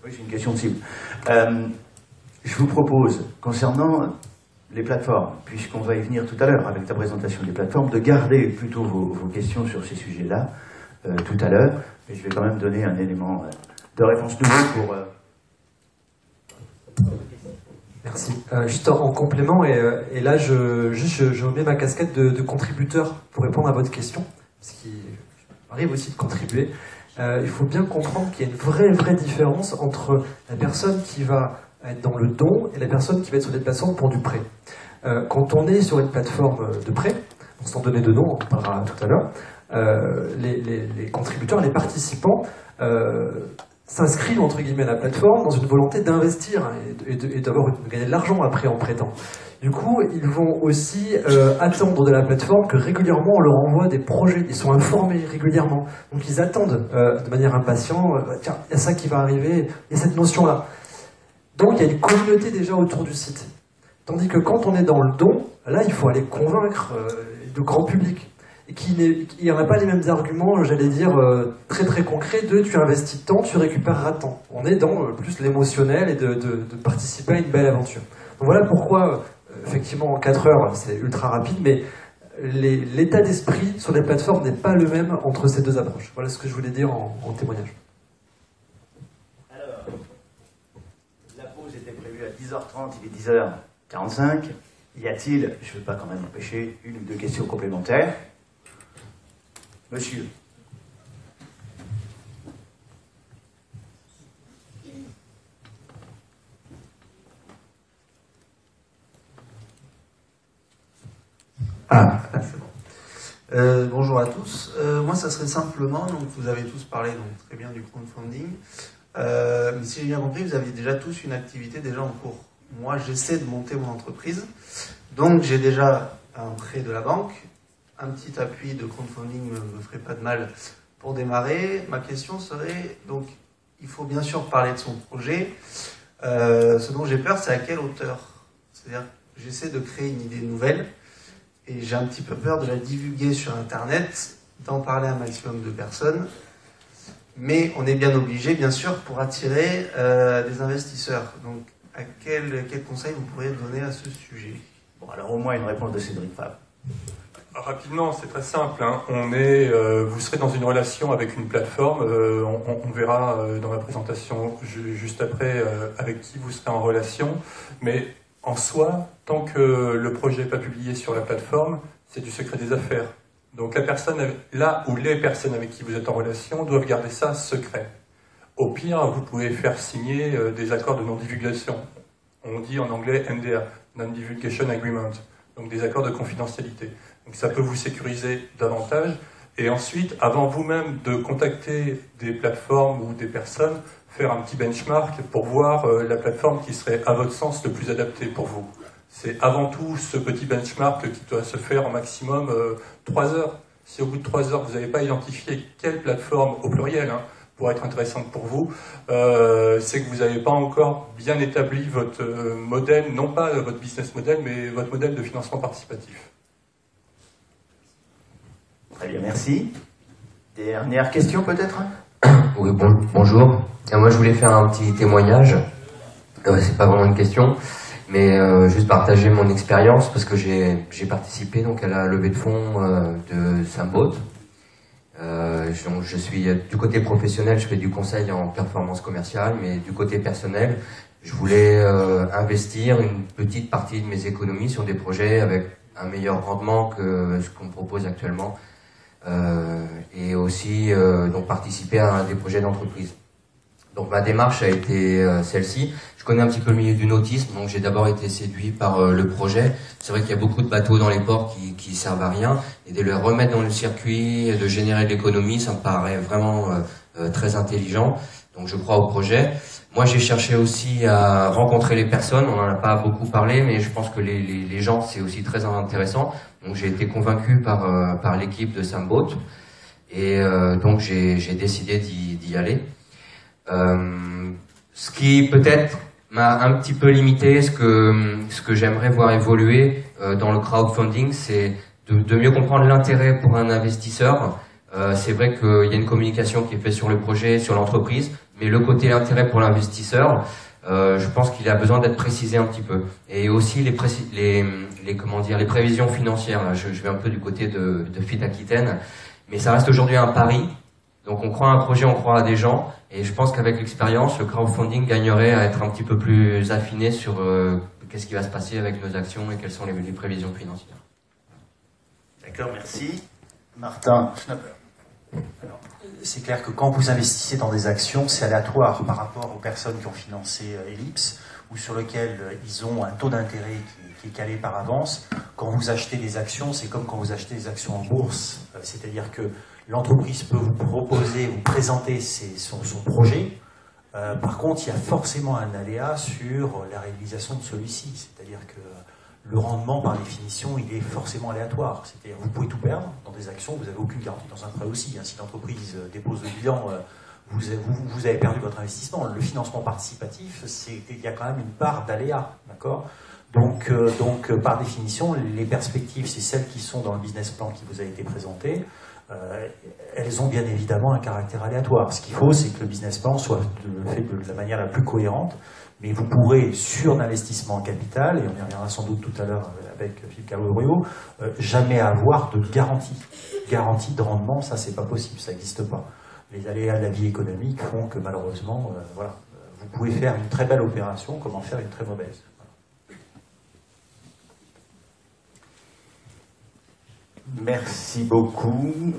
j'ai une question de cible. Je vous propose, concernant les plateformes, puisqu'on va y venir tout à l'heure avec la présentation des plateformes, de garder plutôt vos questions sur ces sujets-là tout à l'heure, mais je vais quand même donner un élément de réponse nouveau pour... Merci. Juste en complément, et là je mets ma casquette de contributeur pour répondre à votre question, parce qu'il m'arrive aussi de contribuer. il faut bien comprendre qu'il y a une vraie différence entre la personne qui va être dans le don et la personne qui va être sur des plateformes pour du prêt. Quand on est sur une plateforme de prêt, sans donner de nom, on en parlera tout à l'heure, les contributeurs, les participants s'inscrivent entre guillemets à la plateforme dans une volonté d'investir et d'avoir de gagner de l'argent après en prêtant. Du coup, ils vont aussi attendre de la plateforme que régulièrement on leur envoie des projets. Ils sont informés régulièrement. Donc ils attendent de manière impatiente, tiens, il y a ça qui va arriver, il y a cette notion-là. Donc il y a une communauté déjà autour du site. Tandis que quand on est dans le don, là il faut aller convaincre le grand public. Et qu'il n'y en a pas les mêmes arguments, j'allais dire, très concrets de tu investis tant, tu récupéreras tant. On est dans plus l'émotionnel et de participer à une belle aventure. Donc voilà pourquoi, effectivement, en 4 heures, c'est ultra rapide, mais l'état d'esprit sur les plateformes n'est pas le même entre ces deux approches. Voilà ce que je voulais dire en témoignage. Alors, la pause était prévue à 10h30, il est 10h45. Y a-t-il, je ne veux pas quand même empêcher, une ou deux questions complémentaires? Monsieur. Ah, c'est bon. Bonjour à tous. Moi, ça serait simplement, donc vous avez tous parlé donc, très bien du crowdfunding, mais si j'ai bien compris, vous avez déjà tous une activité déjà en cours. Moi, j'essaie de monter mon entreprise, donc j'ai déjà un prêt de la banque, un petit appui de crowdfunding me ferait pas de mal pour démarrer. Ma question serait, donc, il faut bien sûr parler de son projet. Ce dont j'ai peur, c'est à quelle hauteur. C'est-à-dire que j'essaie de créer une idée nouvelle, et j'ai un petit peu peur de la divulguer sur Internet, d'en parler à un maximum de personnes. Mais on est bien obligé, bien sûr, pour attirer des investisseurs. Donc, à quel conseil vous pourriez donner à ce sujet? Bon, alors au moins une réponse de Cédric Fabre. Rapidement, c'est très simple. Hein. Vous serez dans une relation avec une plateforme. On verra dans la présentation juste après avec qui vous serez en relation. Mais en soi, tant que le projet n'est pas publié sur la plateforme, c'est du secret des affaires. Donc là où les personnes avec qui vous êtes en relation doivent garder ça secret. Au pire, vous pouvez faire signer des accords de non-divulgation. On dit en anglais NDA, Non-Divulgation Agreement, donc des accords de confidentialité. Donc ça peut vous sécuriser davantage. Et ensuite, avant vous-même de contacter des plateformes ou des personnes, faire un petit benchmark pour voir la plateforme qui serait à votre sens le plus adaptée pour vous. C'est avant tout ce petit benchmark qui doit se faire en maximum 3 heures. Si au bout de 3 heures, vous n'avez pas identifié quelle plateforme, au pluriel, hein, pour être intéressante pour vous, c'est que vous n'avez pas encore bien établi votre modèle, non pas votre business model, mais votre modèle de financement participatif. Très bien, merci. Dernière question peut-être? Oui, bonjour. Moi je voulais faire un petit témoignage. C'est pas vraiment une question, mais juste partager mon expérience parce que j'ai participé donc à la levée de fonds de Symbot. Je suis du côté professionnel, je fais du conseil en performance commerciale, mais du côté personnel, je voulais investir une petite partie de mes économies sur des projets avec un meilleur rendement que ce qu'on me propose actuellement. Et aussi donc participer à des projets d'entreprise. Donc ma démarche a été celle-ci. Je connais un petit peu le milieu du nautisme, donc j'ai d'abord été séduit par le projet. C'est vrai qu'il y a beaucoup de bateaux dans les ports qui servent à rien, et de les remettre dans le circuit, de générer de l'économie, ça me paraît vraiment très intelligent. Donc je crois au projet. Moi j'ai cherché aussi à rencontrer les personnes, on n'en a pas beaucoup parlé, mais je pense que les gens c'est aussi très intéressant. Donc j'ai été convaincu par l'équipe de Symbot, et donc j'ai décidé d'y aller. Ce qui peut-être m'a un petit peu limité, ce que j'aimerais voir évoluer dans le crowdfunding, c'est de mieux comprendre l'intérêt pour un investisseur. C'est vrai qu'il y a une communication qui est faite sur le projet, sur l'entreprise, mais le côté intérêt pour l'investisseur, je pense qu'il a besoin d'être précisé un petit peu. Et aussi les prévisions financières. Là, je vais un peu du côté de FIT Aquitaine, mais ça reste aujourd'hui un pari. Donc on croit à un projet, on croit à des gens, et je pense qu'avec l'expérience, le crowdfunding gagnerait à être un petit peu plus affiné sur qu'est-ce qui va se passer avec nos actions et quelles sont les prévisions financières. D'accord, merci. Martin Schnapper. C'est clair que quand vous investissez dans des actions, c'est aléatoire par rapport aux personnes qui ont financé Ellipse, ou sur lesquelles ils ont un taux d'intérêt qui est calé par avance. Quand vous achetez des actions, c'est comme quand vous achetez des actions en bourse. C'est-à-dire que l'entreprise peut vous proposer, vous présenter son projet. Par contre, il y a forcément un aléa sur la réalisation de celui-ci. C'est-à-dire que le rendement, par définition, il est forcément aléatoire. C'est-à-dire que vous pouvez tout perdre dans des actions, vous n'avez aucune garantie dans un prêt aussi. Si l'entreprise dépose le bilan, vous avez perdu votre investissement. Le financement participatif, il y a quand même une part d'aléa, d'accord ? Donc, par définition, les perspectives, c'est celles qui sont dans le business plan qui vous a été présenté. Elles ont bien évidemment un caractère aléatoire. Ce qu'il faut, c'est que le business plan soit fait de la manière la plus cohérente. Mais vous pourrez, sur l'investissement en capital, et on y reviendra sans doute tout à l'heure avec Philippe Carlo-Brio, jamais avoir de garantie. Garantie de rendement, ça c'est pas possible, ça n'existe pas. Les aléas de la vie économique font que malheureusement, vous pouvez faire une très belle opération comme en faire une très mauvaise. Merci beaucoup.